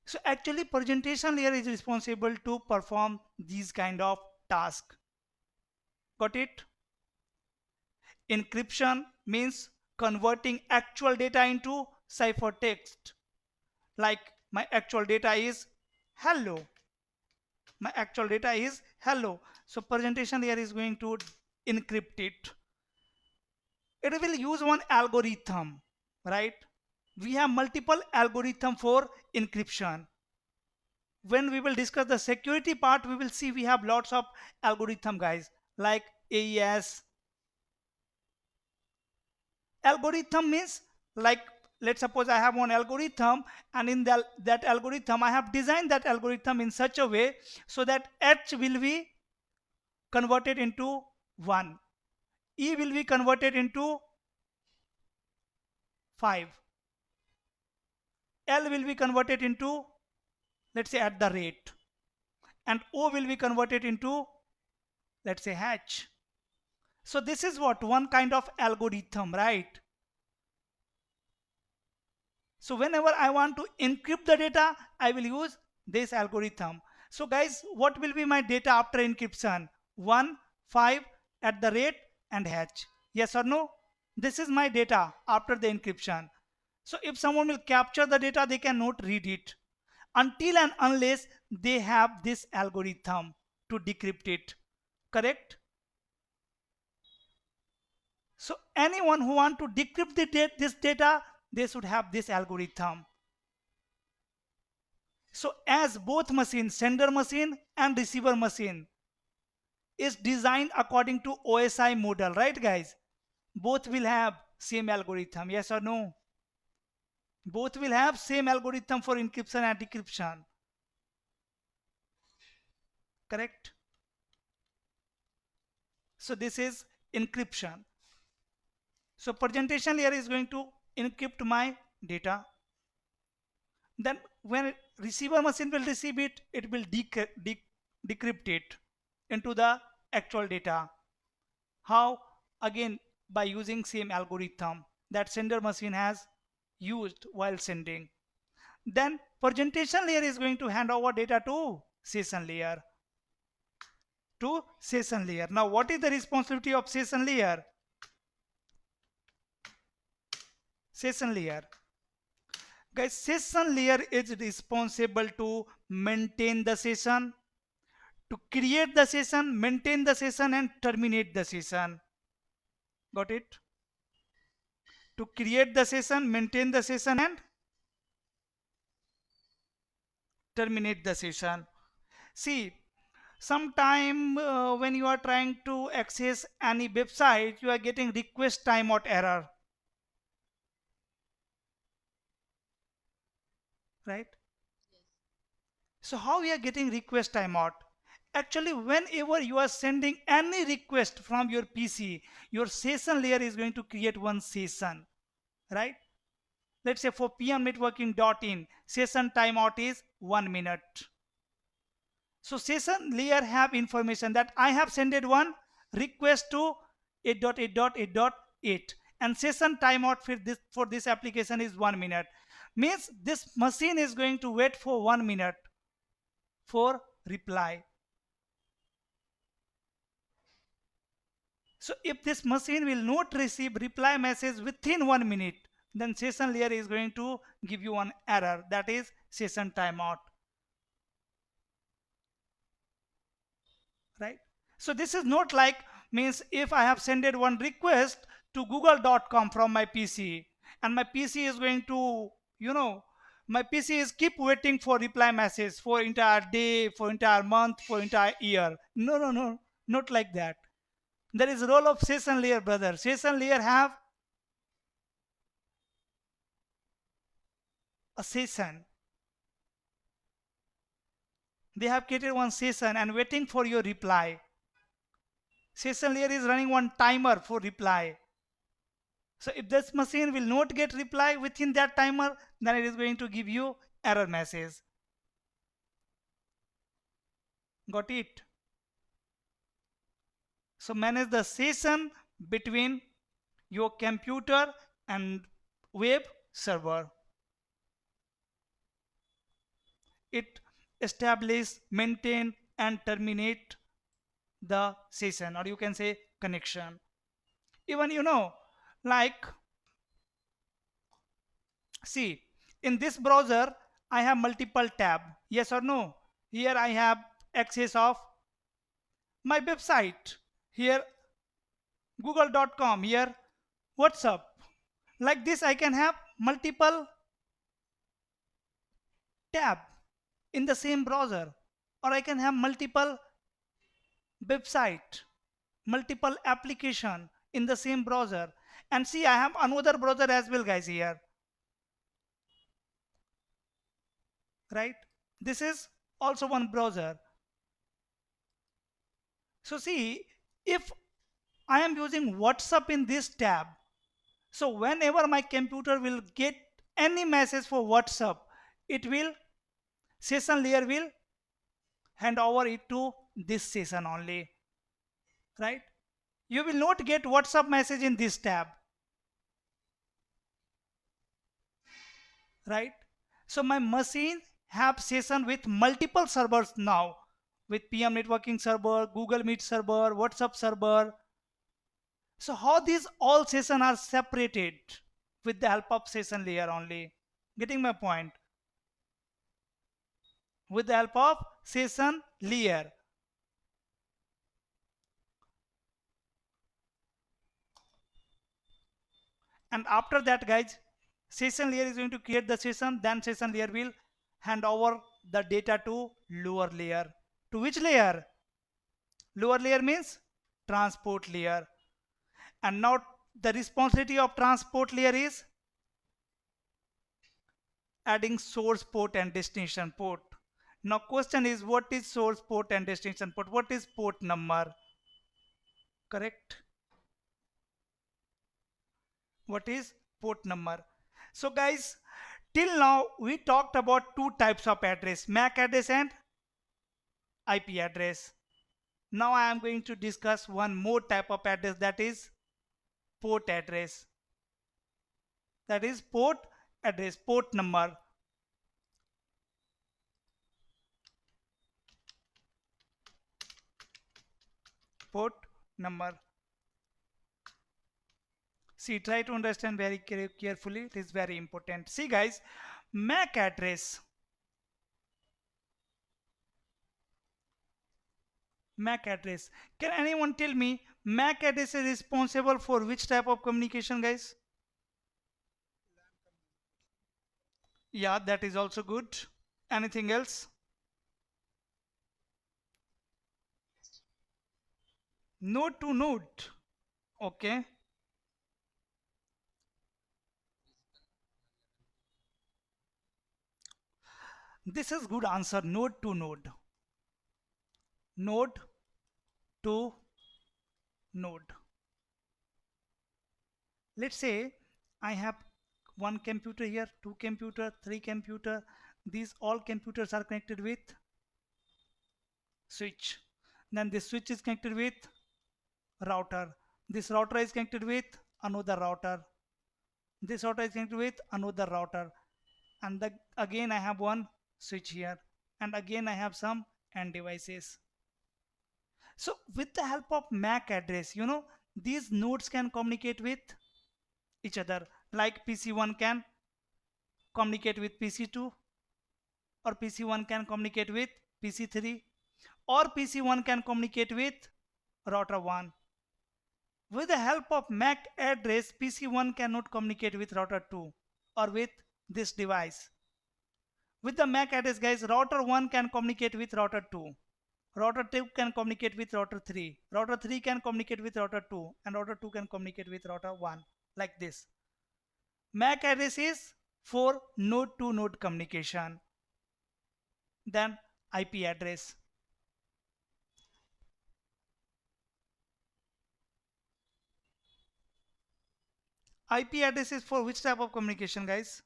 So actually presentation layer is responsible to perform these kind of tasks. Got it? Encryption means converting actual data into ciphertext. Like my actual data is hello. My actual data is hello. So presentation layer is going to encrypt it. It will use one algorithm, right? We have multiple algorithm for encryption. When we will discuss the security part, we will see we have lots of algorithm, guys, like AES. Algorithm means, like, let's suppose I have one algorithm, and in that algorithm I have designed that algorithm in such a way so that H will be converted into 1, E will be converted into 5. L will be converted into, let's say, at the rate. And O will be converted into, let's say, hatch. So this is what one kind of algorithm, right? So whenever I want to encrypt the data, I will use this algorithm. So guys, what will be my data after encryption? 1, 5, at the rate, and hatch. Yes or no? This is my data after the encryption. So if someone will capture the data, they cannot read it until and unless they have this algorithm to decrypt it. Correct? So anyone who want to decrypt this data, they should have this algorithm. So as both machine, sender machine and receiver machine, is designed according to OSI model, right guys? Both will have same algorithm, yes or no? Both will have same algorithm for encryption and decryption. Correct? So this is encryption. So presentation layer is going to encrypt my data. Then when receiver machine will receive it, it will decrypt it into the actual data. How? Again, by using same algorithm that sender machine has used while sending. Then presentation layer is going to hand over data to session layer. Now what is the responsibility of session layer? Session layer. Guys, session layer is responsible to maintain the session, to create the session, maintain the session, and terminate the session. Got it? To create the session, maintain the session, and terminate the session. See, sometime when you are trying to access any website, you are getting request timeout error, right? So how we are getting request timeout? Actually, whenever you are sending any request from your PC, your session layer is going to create one session, right? Let's say for pmnetworking.in, session timeout is 1 minute. So session layer have information that I have sent one request to 8.8.8.8 and session timeout for this application is 1 minute. Means this machine is going to wait for 1 minute for reply. So if this machine will not receive reply message within 1 minute, then session layer is going to give you an error, that is session timeout. Right? So this is not like, means if I have sent one request to google.com from my PC and my PC is going to, my PC is keep waiting for reply message for entire day, for entire month, for entire year. No, no, no, not like that. There is role of session layer, brother. Session layer have a session. They have created one session and waiting for your reply. Session layer is running one timer for reply. So if this machine will not get reply within that timer, then it is going to give you error message. Got it? So manage the session between your computer and web server. It establish, maintain, and terminate the session, or you can say connection. Even like, see, in this browser I have multiple tab, yes or no? Here I have access of my website, here google.com, here WhatsApp. Like this I can have multiple tab in the same browser, or I can have multiple website, multiple application in the same browser. And see, I have another browser as well, guys, here, right? This is also one browser. So see, if I am using WhatsApp in this tab. So whenever my computer will get any message for WhatsApp, it will, session layer will hand over it to this session only, right? You will not get WhatsApp message in this tab, right? So my machine have session with multiple servers now, with PM networking server, Google Meet server, WhatsApp server. So how these all session are separated with the help of session layer only. Getting my point? With the help of session layer. And after that, guys, session layer is going to create the session, then session layer will hand over the data to lower layer. To which layer? Lower layer means transport layer. And now the responsibility of transport layer is adding source port and destination port. Now question is, what is source port and destination port? What is port number? Correct? What is port number? So guys, till now we talked about two types of address, MAC address and IP address. Now I am going to discuss one more type of address, that is port address. That is port address, port number. Port number. See, try to understand very carefully. It is very important. See guys, MAC address. MAC address. Can anyone tell me MAC address is responsible for which type of communication, guys? Yeah, that is also good. Anything else? Node to node. Okay. This is good answer. Node to node. Node to node. Let's say I have one computer here, two computer, three computer. These all computers are connected with switch. Then this switch is connected with router. This router is connected with another router. This router is connected with another router. And again I have one switch here. And again I have some end devices. So with the help of MAC address, these nodes can communicate with each other. Like PC1 can communicate with PC2, or PC1 can communicate with PC3, or PC1 can communicate with router 1. With the help of MAC address, PC1 cannot communicate with router 2 or with this device. With the MAC address, guys, router 1 can communicate with router 2. Router 2 can communicate with router 3. Router 3 can communicate with router 2. And router 2 can communicate with router 1. Like this. MAC address is for node to node communication. Then IP address. IP address is for which type of communication, guys?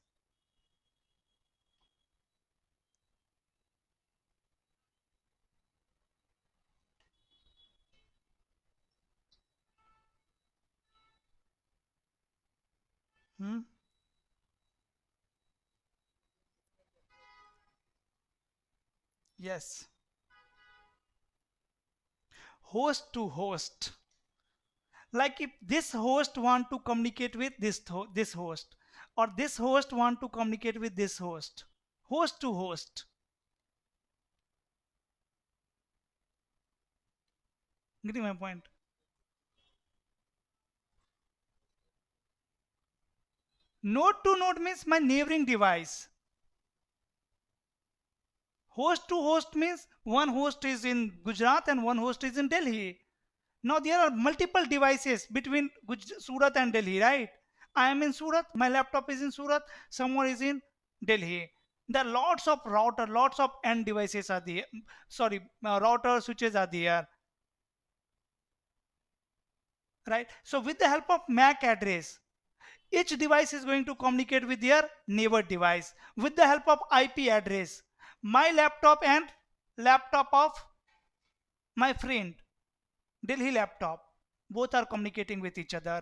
Hmm? Yes. Host to host. Like if this host want to communicate with this host, or this host want to communicate with this host. Host to host. Getting my point? Node to node means my neighboring device. Host to host means one host is in Gujarat and one host is in Delhi. Now there are multiple devices between Surat and Delhi, right? I am in Surat, my laptop is in Surat, someone is in Delhi. There are lots of router, lots of end devices are there. Sorry, router switches are there. right? So with the help of MAC address, each device is going to communicate with their neighbor device. With the help of IP address, my laptop and laptop of my friend, Delhi laptop, both are communicating with each other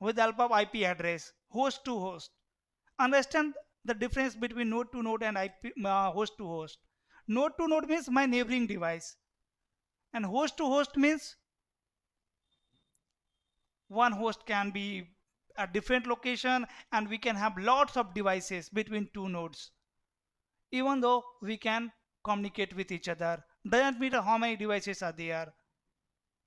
with the help of IP address, host to host. Understand the difference between node to node and IP, host to host. Node to node means my neighboring device, and host to host means one host can be a different location, and we can have lots of devices between two nodes. Even though we can communicate with each other, doesn't matter how many devices are there.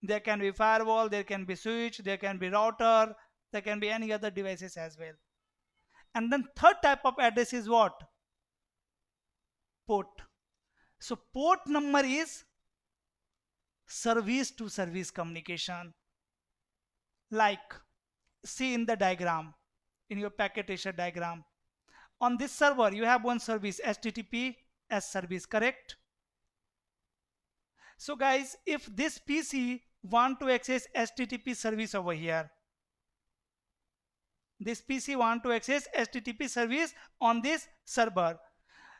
There can be firewall, there can be switch, there can be router, there can be any other devices as well. And then third type of address is what? Port. So port number is service to service communication. Like, see in the diagram, in your packet tracer diagram, on this server you have one service, HTTP as service, correct? So guys, if this PC want to access HTTP service over here, this PC want to access HTTP service on this server.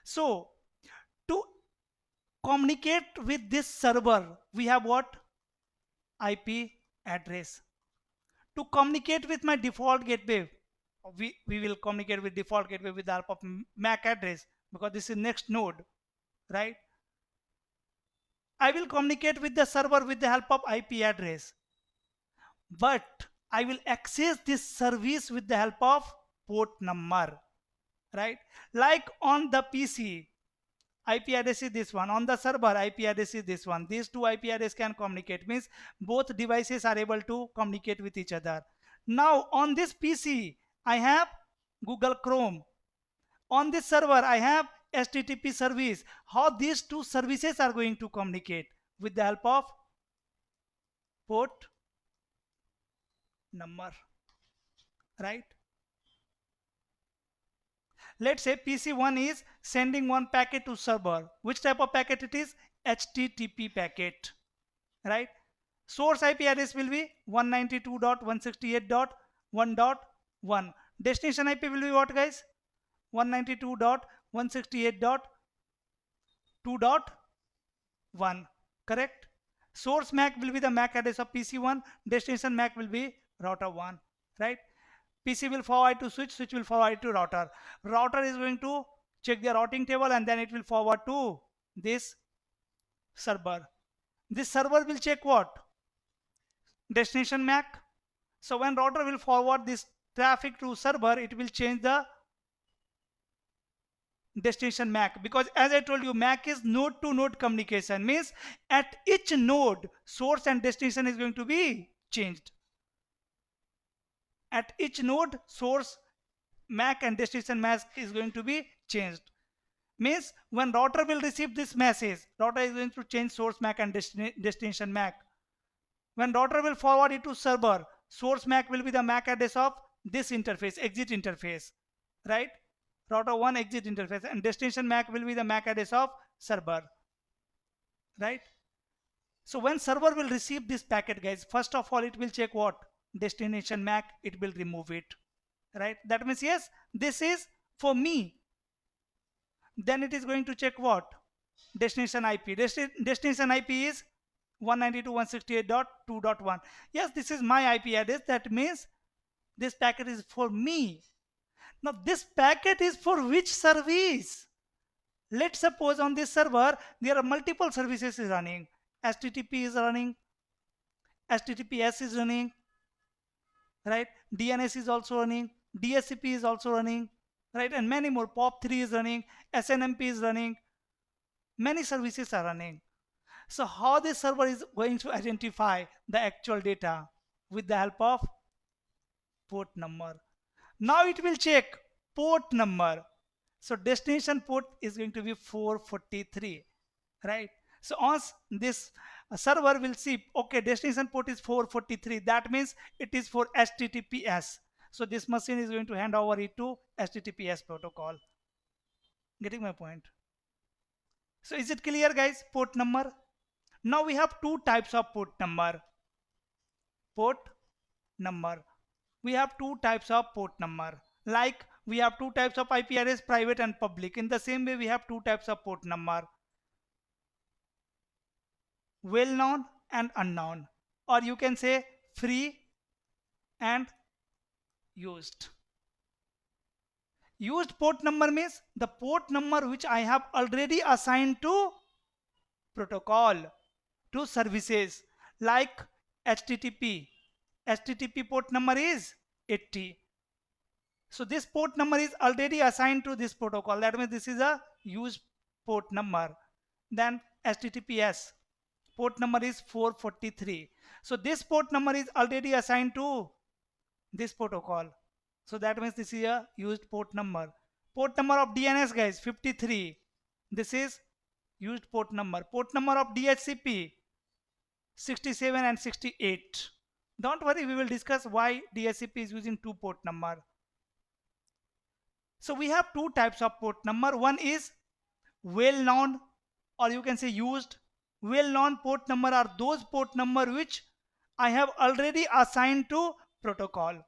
So to communicate with this server, we have what? IP address. To communicate with my default gateway, we will communicate with default gateway with the help of MAC address, because this is next node, right? I will communicate with the server with the help of IP address, but I will access this service with the help of port number, right? Like on the PC, IP address is this one. On the server, IP address is this one. These two IP address can communicate, means both devices are able to communicate with each other. Now on this PC, I have Google Chrome. On this server, I have HTTP service. How these two services are going to communicate? With the help of port number, right? Let's say PC1 is sending one packet to server. Which type of packet it is? HTTP packet, right? Source IP address will be 192.168.1.1. Destination IP will be what, guys? 192.168.2.1, correct? Source MAC will be the MAC address of PC1. Destination MAC will be router 1, right? PC will forward to switch, switch will forward to router. Router is going to check the routing table, and then it will forward to this server. This server will check what? Destination MAC. So when router will forward this traffic to server, it will change the destination MAC, because as I told you, MAC is node to node communication, means at each node source and destination is going to be changed. At each node source MAC and destination MAC is going to be changed. Means when router will receive this message, router is going to change source MAC and destination MAC. When router will forward it to server, source MAC will be the MAC address of this interface, exit interface, right? Router 1 exit interface, and destination MAC will be the MAC address of server, right? So when server will receive this packet, guys, first of all it will check what? Destination MAC, it will remove it, right? That means yes, this is for me. Then it is going to check what? Destination IP. Destination IP is 192.168.2.1. Yes, this is my IP address. That means this packet is for me. Now this packet is for which service? Let's suppose on this server there are multiple services running. HTTP is running, HTTPS is running, right? DNS is also running, DSCP is also running, right? And many more. POP3 is running, SNMP is running. Many services are running. So how this server is going to identify the actual data? With the help of port number. Now it will check port number. So destination port is going to be 443, right? So once this server will see, okay, destination port is 443, that means it is for HTTPS. So this machine is going to hand over it to HTTPS protocol. Getting my point? So is it clear, guys? Port number. Now we have two types of port number. port number. We have two types of port number. Like we have two types of IP address, private and public. In the same way, we have two types of port number, well known and unknown, or you can say free and used. Used port number means the port number which I have already assigned to protocol, to services, like HTTP. HTTP port number is 80. So this port number is already assigned to this protocol. That means this is a used port number. Then HTTPS port number is 443. So this port number is already assigned to this protocol. So that means this is a used port number. Port number of DNS, guys, 53. This is used port number. Port number of DHCP 67 and 68. Don't worry, we will discuss why DHCP is using two port number. So we have two types of port number. One is well known, or you can say used. Well known port number are those port number which I have already assigned to protocol.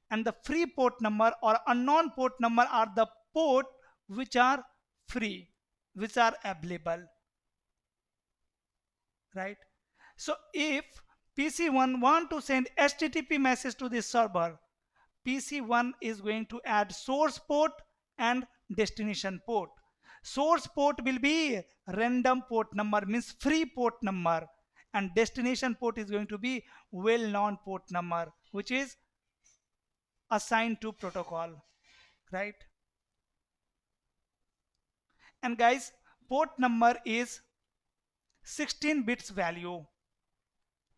And the free port number or unknown port number are the port which are free, which are available, right? So if PC1 want to send HTTP message to this server, PC1 is going to add source port and destination port. Source port will be random port number, means free port number, and destination port is going to be well known port number, which is assigned to protocol, right? And guys, port number is 16 bits value.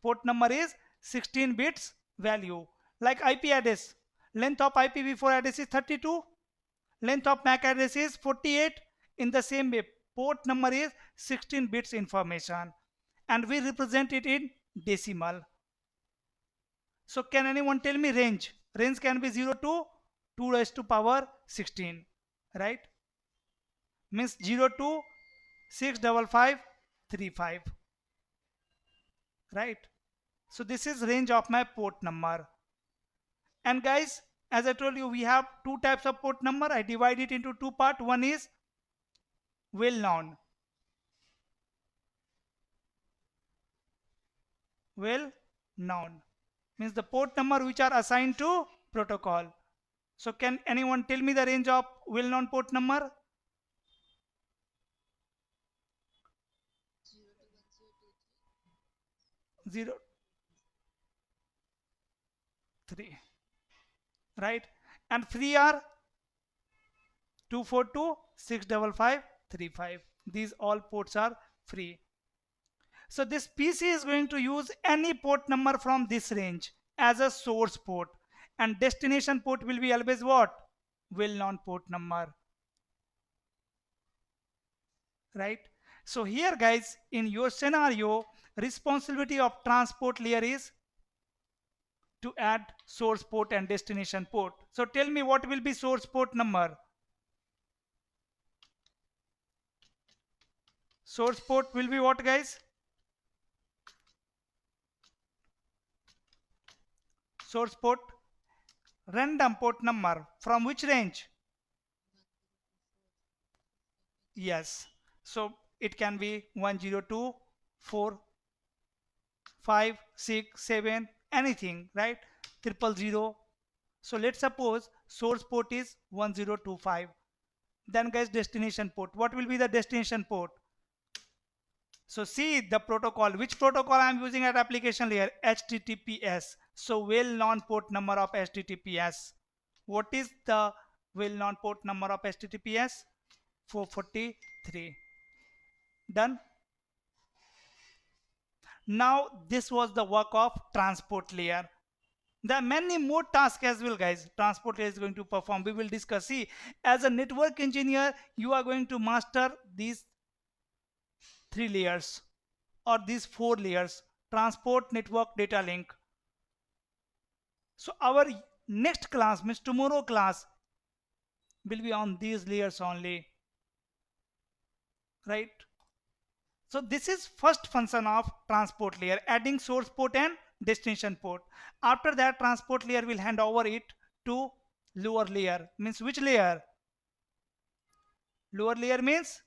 Port number is 16 bits value. Like IP address, length of IPv4 address is 32, length of MAC address is 48. In the same way, port number is 16 bits information, and we represent it in decimal. So can anyone tell me range? Range can be 0 to 2 raised to power 16, right? Means 0 to 65535, right? So this is range of my port number. And guys, as I told you, we have two types of port number. I divide it into two parts. One is well known. Well known means the port number which are assigned to protocol. So can anyone tell me the range of well known port number? 0 3, right? And free are 242 65535. These all ports are free. So this PC is going to use any port number from this range as a source port, and destination port will be always what? Well known port number, right? So here guys, in your scenario, responsibility of transport layer is to add source port and destination port. So tell me what will be source port number? Source port will be what, guys? Source port random port number from which range? Yes, so it can be 102, 4, 5, 6, 7, anything, right? 000. So let's suppose source port is 1025. Then guys, destination port, what will be the destination port? So see the protocol, which protocol I am using at application layer? HTTPS. So well known port number of HTTPS. What is the well known port number of HTTPS? 443. Done. Now this was the work of transport layer. There are many more tasks as well, guys. Transport layer is going to perform. We will discuss. See, as a network engineer, you are going to master these 3 layers or these 4 layers: transport, network, data link. So our next class, means tomorrow class, will be on these layers only, right? So this is first function of transport layer, adding source port and destination port. After that, transport layer will hand over it to lower layer. Means which layer? Lower layer means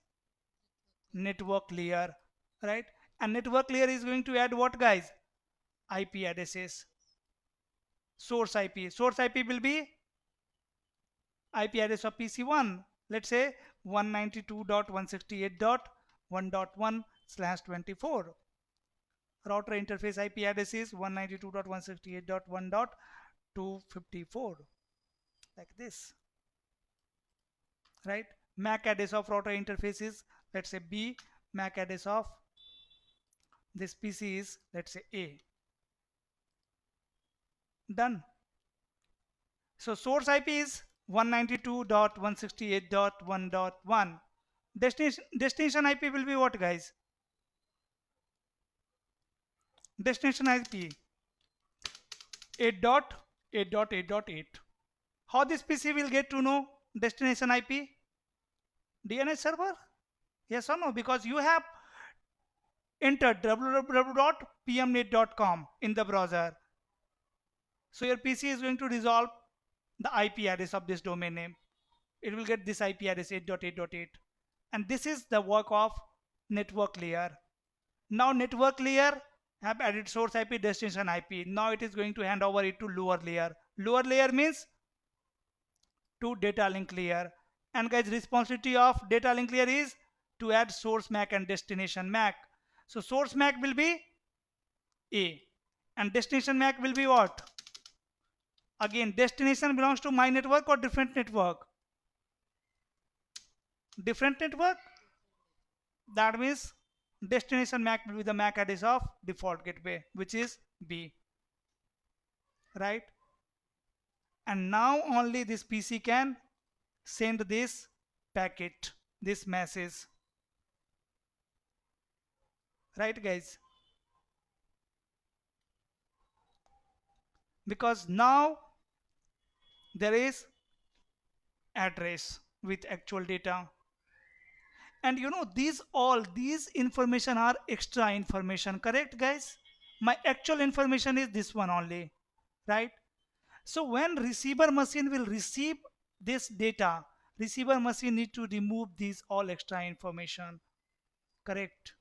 network layer, right? And network layer is going to add what, guys? IP addresses. Source IP. Source IP will be IP address of PC1. Let's say 192.168.1.1/24. Router interface IP address is 192.168.1.254, like this, right? MAC address of router interface is, let's say, B. MAC address of this PC is, let's say, A. Done. So source IP is 192.168.1.1. Destination IP will be what, guys? Destination IP 8.8.8.8. How this PC will get to know destination IP? DNS server? Yes or no? Because you have entered www.pmnet.com in the browser. So your PC is going to resolve the IP address of this domain name. It will get this IP address 8.8.8. And this is the work of network layer. Now network layer have added source IP, destination IP. Now it is going to hand over it to lower layer. Lower layer means to data link layer. And guys, responsibility of data link layer is to add source MAC and destination MAC. So source MAC will be A and destination MAC will be what? Again, destination belongs to my network or different network? Different network. That means destination MAC will be the MAC address of default gateway, which is B, right? And now only this PC can send this packet, this message, right, guys? Because now there is address with actual data, and you know, these information are extra information, correct, guys? My actual information is this one only, right? So when receiver machine will receive this data, receiver machine need to remove these all extra information, correct?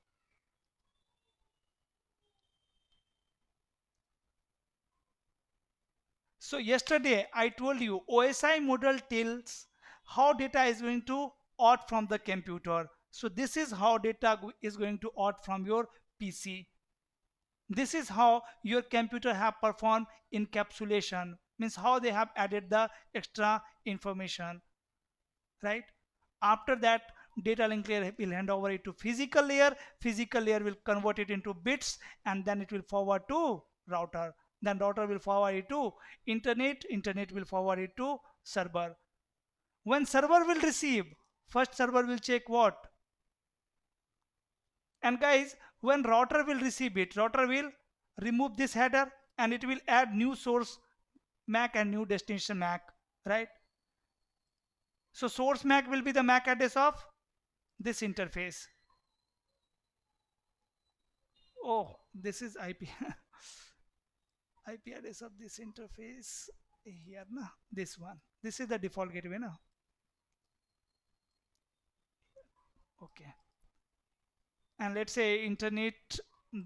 So yesterday I told you OSI model tells how data is going to out from the computer. So this is how data is going to out from your PC. This is how your computer have performed encapsulation, means how they have added the extra information, right? After that, data link layer will hand over it to physical layer will convert it into bits, and then it will forward to router, then router will forward it to internet will forward it to server. When server will receive, first server will check what? And guys, when router will receive it, router will remove this header and it will add new source MAC and new destination MAC, right? So source MAC will be the MAC address of this interface. Oh, this is IP IP address of this interface here, na? This one. This is the default gateway, na? Okay. And let's say internet,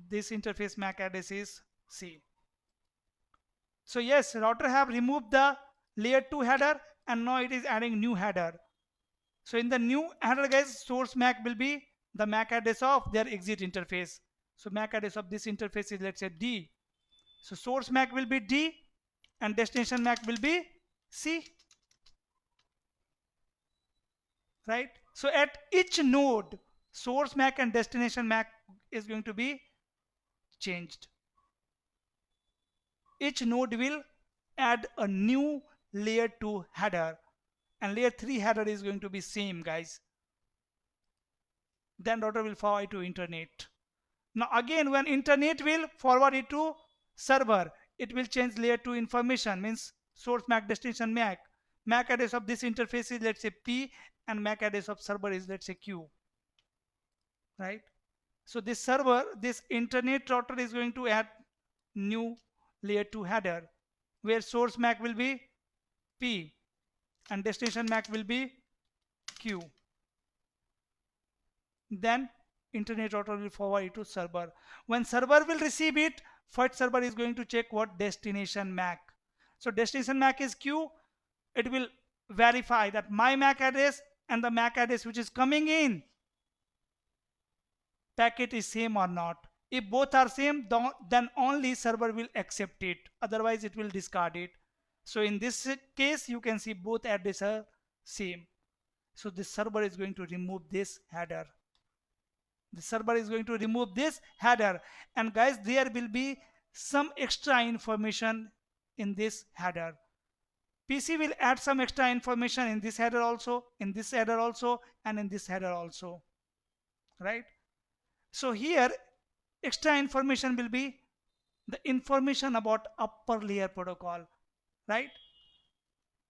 this interface MAC address is C. So yes, router have removed the layer 2 header and now it is adding new header. So in the new header, guys, source MAC will be the MAC address of their exit interface. So MAC address of this interface is, let's say, D. So source MAC will be D and destination MAC will be C, right? So at each node, source MAC and destination MAC is going to be changed. Each node will add a new layer 2 header and layer 3 header is going to be same, guys. Then router will forward it to internet. Now again, when internet will forward it to server, it will change layer 2 information, means source MAC, destination MAC. MAC address of this interface is, let's say, P and MAC address of server is, let's say, Q, right? So this server, this internet router is going to add new layer 2 header, where source MAC will be P and destination MAC will be Q. Then internet router will forward it to server. When server will receive it, first server is going to check what destination MAC. So destination MAC is Q. It will verify that my MAC address and the MAC address which is coming in packet is same or not. If both are same, then only server will accept it. Otherwise, it will discard it. So in this case, you can see both addresses are same. So the server is going to remove this header. The server is going to remove this header. And guys, there will be some extra information in this header. PC will add some extra information in this header also, in this header also, and in this header also. Right? So here extra information will be the information about upper layer protocol, right?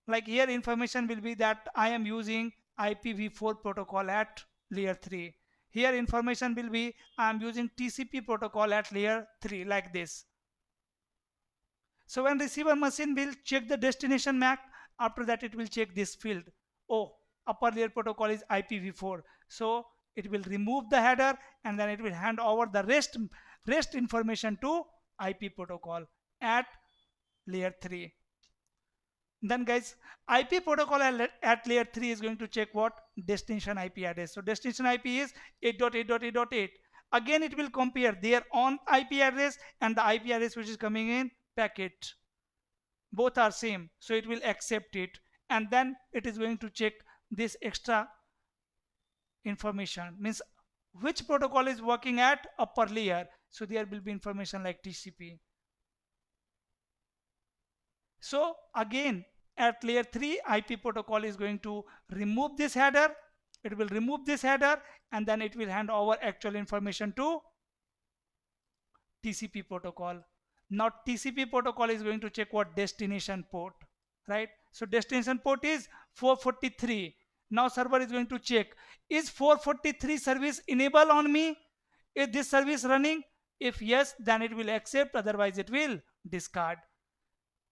Like here information will be that I am using IPv4 protocol at layer 3. Here information will be I am using TCP protocol at layer 3, like this. So when receiver machine will check the destination MAC, after that it will check this field. Oh, upper layer protocol is IPv4. So it will remove the header and then it will hand over the rest information to IP protocol at layer 3. Then guys, IP protocol at layer 3 is going to check what? Destination IP address. So destination IP is 8.8.8.8. Again it will compare their own IP address and the IP address which is coming in packet. Both are same, so it will accept it, and then it is going to check this extra information, means which protocol is working at upper layer. So there will be information like TCP. So again at layer 3 IP protocol is going to remove this header. It will remove this header and then it will hand over actual information to TCP protocol. Now TCP protocol is going to check what? Destination port, right? So destination port is 443. Now server is going to check, is 443 service enabled on me? Is this service running? If yes, then it will accept, otherwise it will discard.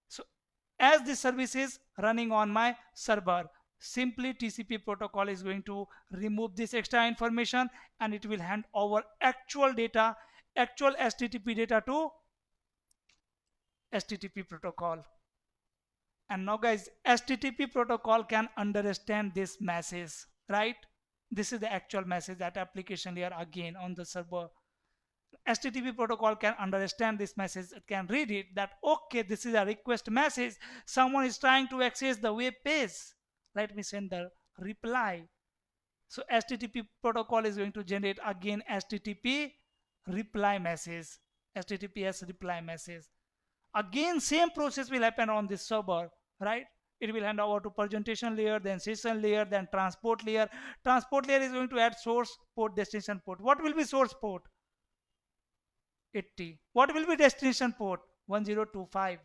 So as this service is running on my server, simply TCP protocol is going to remove this extra information and it will hand over actual data, actual HTTP data to HTTP protocol. And now guys, HTTP protocol can understand this message, right? This is the actual message that application layer again on the server. HTTP protocol can understand this message. It can read it that okay, this is a request message. Someone is trying to access the web page. Let me send the reply. So HTTP protocol is going to generate again HTTP reply message. HTTPS reply message. Again, same process will happen on this server, right? It will hand over to presentation layer, then session layer, then transport layer. Transport layer is going to add source port, destination port. What will be source port? 80. What will be destination port? 1025.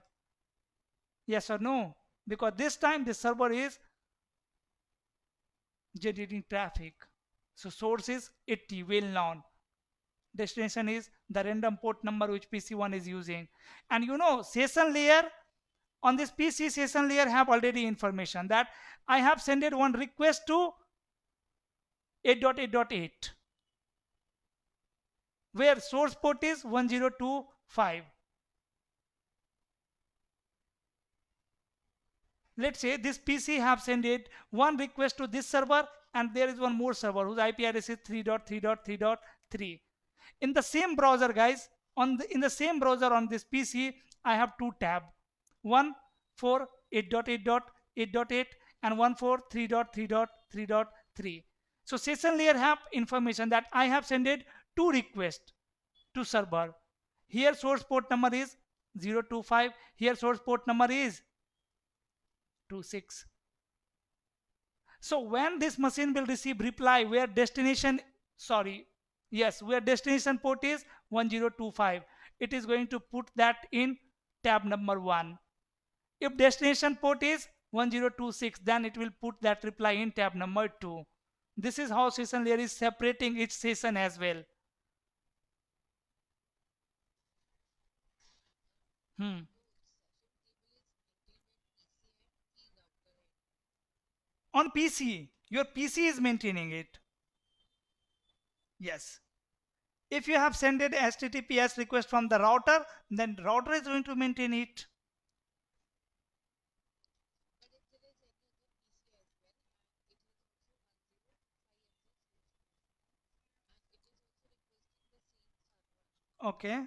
Yes or no? Because this time the server is generating traffic. So source is 80, well known. Destination is the random port number which PC1 is using. And you know, session layer, on this PC session layer have already information that I have sent one request to 8.8.8 where source port is 1025. Let's say this PC have sent one request to this server and there is one more server whose IP address is 3.3.3.3. In the same browser guys, in the same browser on this PC, I have two tabs. One for 8.8.8.8 and one for 3.3.3.3. So session layer have information that I have sent two requests to server. Here source port number is 025. Here source port number is 26. So when this machine will receive reply where destination port is 1025, it is going to put that in tab number 1. If destination port is 1026, then it will put that reply in tab number 2. This is how session layer is separating each session as well. Hmm. On PC, your PC is maintaining it. Yes. If you have sent an HTTPS request from the router, then router is going to maintain it. Okay.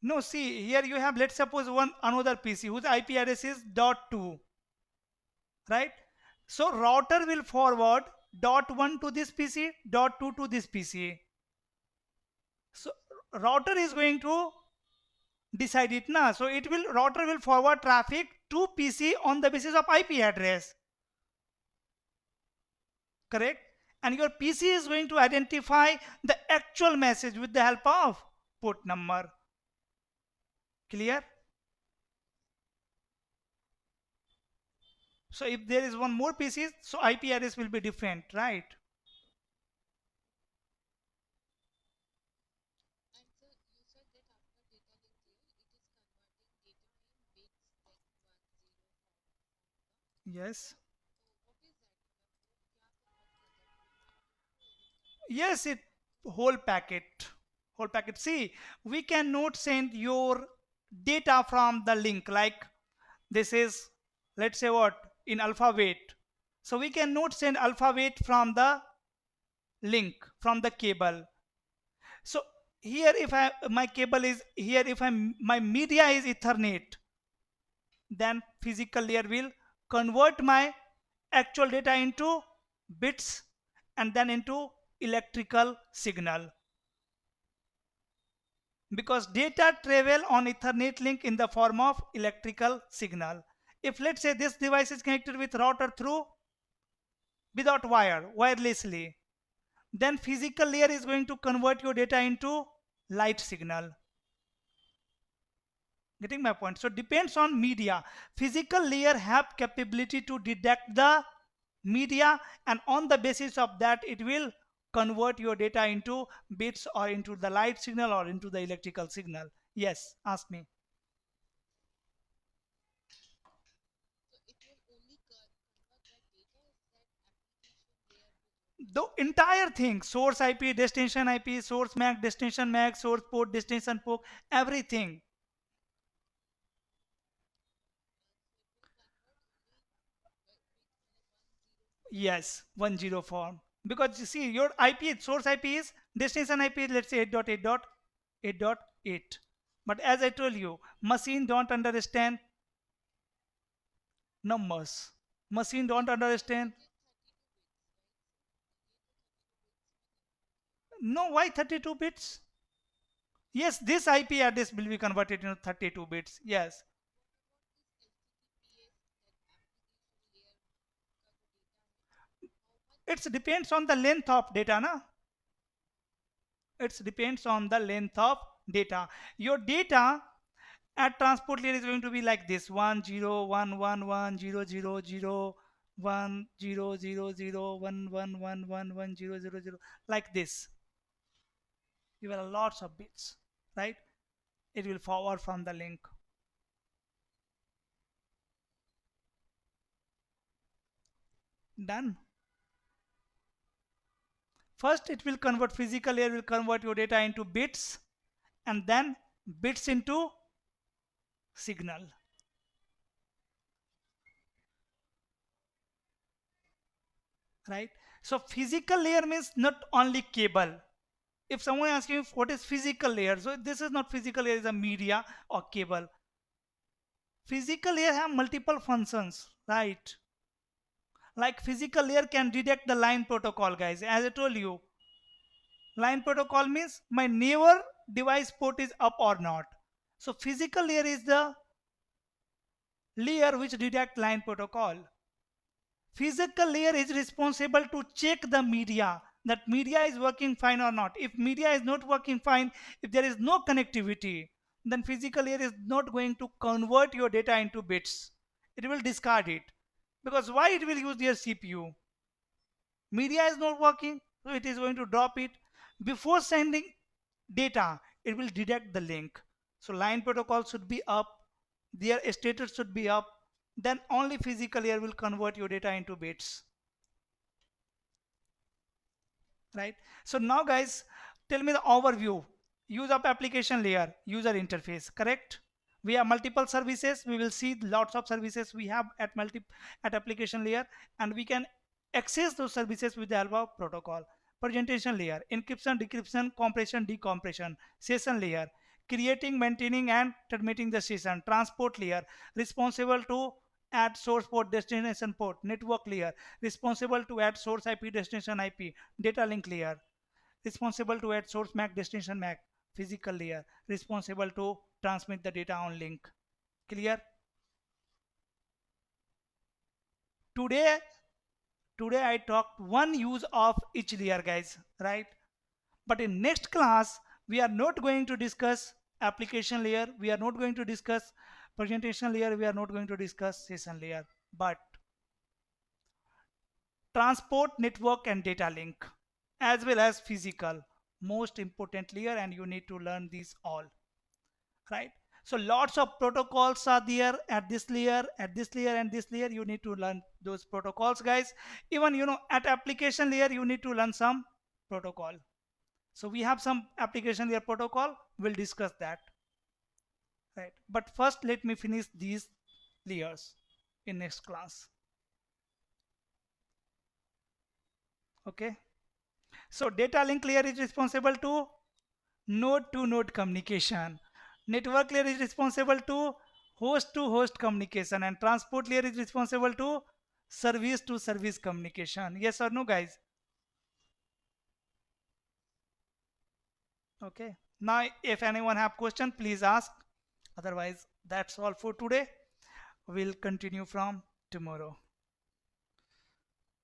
No, see, here you have, let's suppose one another PC whose IP address is dot .2, right? So router will forward dot .1 to this PC, dot .2 to this PC. So router is going to decide it now. So it will, router will forward traffic to PC on the basis of IP address, correct? And your PC is going to identify the actual message with the help of port number. Clear? So if there is one more PC, so IP address will be different, right? Yes. Yes, it whole packet. Whole packet. See, we cannot send your data from the link like this is, let's say what, in alphabet. So we cannot send alphabet from the link, from the cable. So here if I, my cable is here, if my media is Ethernet, then physical layer will convert my actual data into bits and then into electrical signal, because data travel on Ethernet link in the form of electrical signal. If let's say this device is connected with router through without wire, wirelessly, then physical layer is going to convert your data into light signal. Getting my point? So depends on media. Physical layer have capability to detect the media, and on the basis of that it will convert your data into bits or into the light signal or into the electrical signal. Yes, ask me. The entire thing, source IP, destination IP, source mac, destination mac, source port, destination port, everything. Yes, 10 form. Because you see, your IP, source IP is, destination IP is, let's say 8.8.8.8. But as I told you, machine don't understand numbers. Machine don't understand. No, why 32 bits? Yes, this IP address will be converted into 32 bits. Yes. It depends on the length of data, na? It depends on the length of data. Your data at transport layer is going to be like this: 1011100010001111111000, like this. You have lots of bits, right? It will forward from the link. Done. First it will convert, physical layer will convert your data into bits, and then bits into signal, right? So physical layer means not only cable. If someone asks you what is physical layer, so this is not physical layer, is a media or cable. Physical layer have multiple functions, right? Like physical layer can detect the line protocol, guys. As I told you, line protocol means my neighbor device port is up or not. So physical layer is the layer which detect line protocol. Physical layer is responsible to check the media, that media is working fine or not. If media is not working fine, if there is no connectivity, then physical layer is not going to convert your data into bits. It will discard it. Because why it will use their CPU? Media is not working, so it is going to drop it. Before sending data, it will detect the link. So line protocol should be up, their status should be up, then only physical layer will convert your data into bits, right? So now guys, tell me the overview. Use of application layer, user interface, correct? We have multiple services, we will see lots of services we have at application layer, and we can access those services with the help of protocol. Presentation layer, encryption, decryption, compression, decompression. Session layer, creating, maintaining and terminating the session. Transport layer, responsible to add source port, destination port. Network layer, responsible to add source IP, destination IP. Data link layer, responsible to add source MAC, destination MAC. Physical layer, responsible to transmit the data on link. Clear? Today, today I talked one use of each layer, guys, right? But in next class, we are not going to discuss application layer. We are not going to discuss presentation layer. We are not going to discuss session layer. But transport, network and data link, as well as physical, most important layer, and you need to learn these all, right? So lots of protocols are there at this layer, and this layer. You need to learn those protocols, guys. Even at application layer you need to learn some protocol. So we have some application layer protocol, we'll discuss that, right? But first let me finish these layers in next class. Okay, so data link layer is responsible to node communication. Network layer is responsible to host communication, and transport layer is responsible to service communication. Yes or no, guys? Okay. Now, if anyone have question, please ask. Otherwise, that's all for today. We'll continue from tomorrow.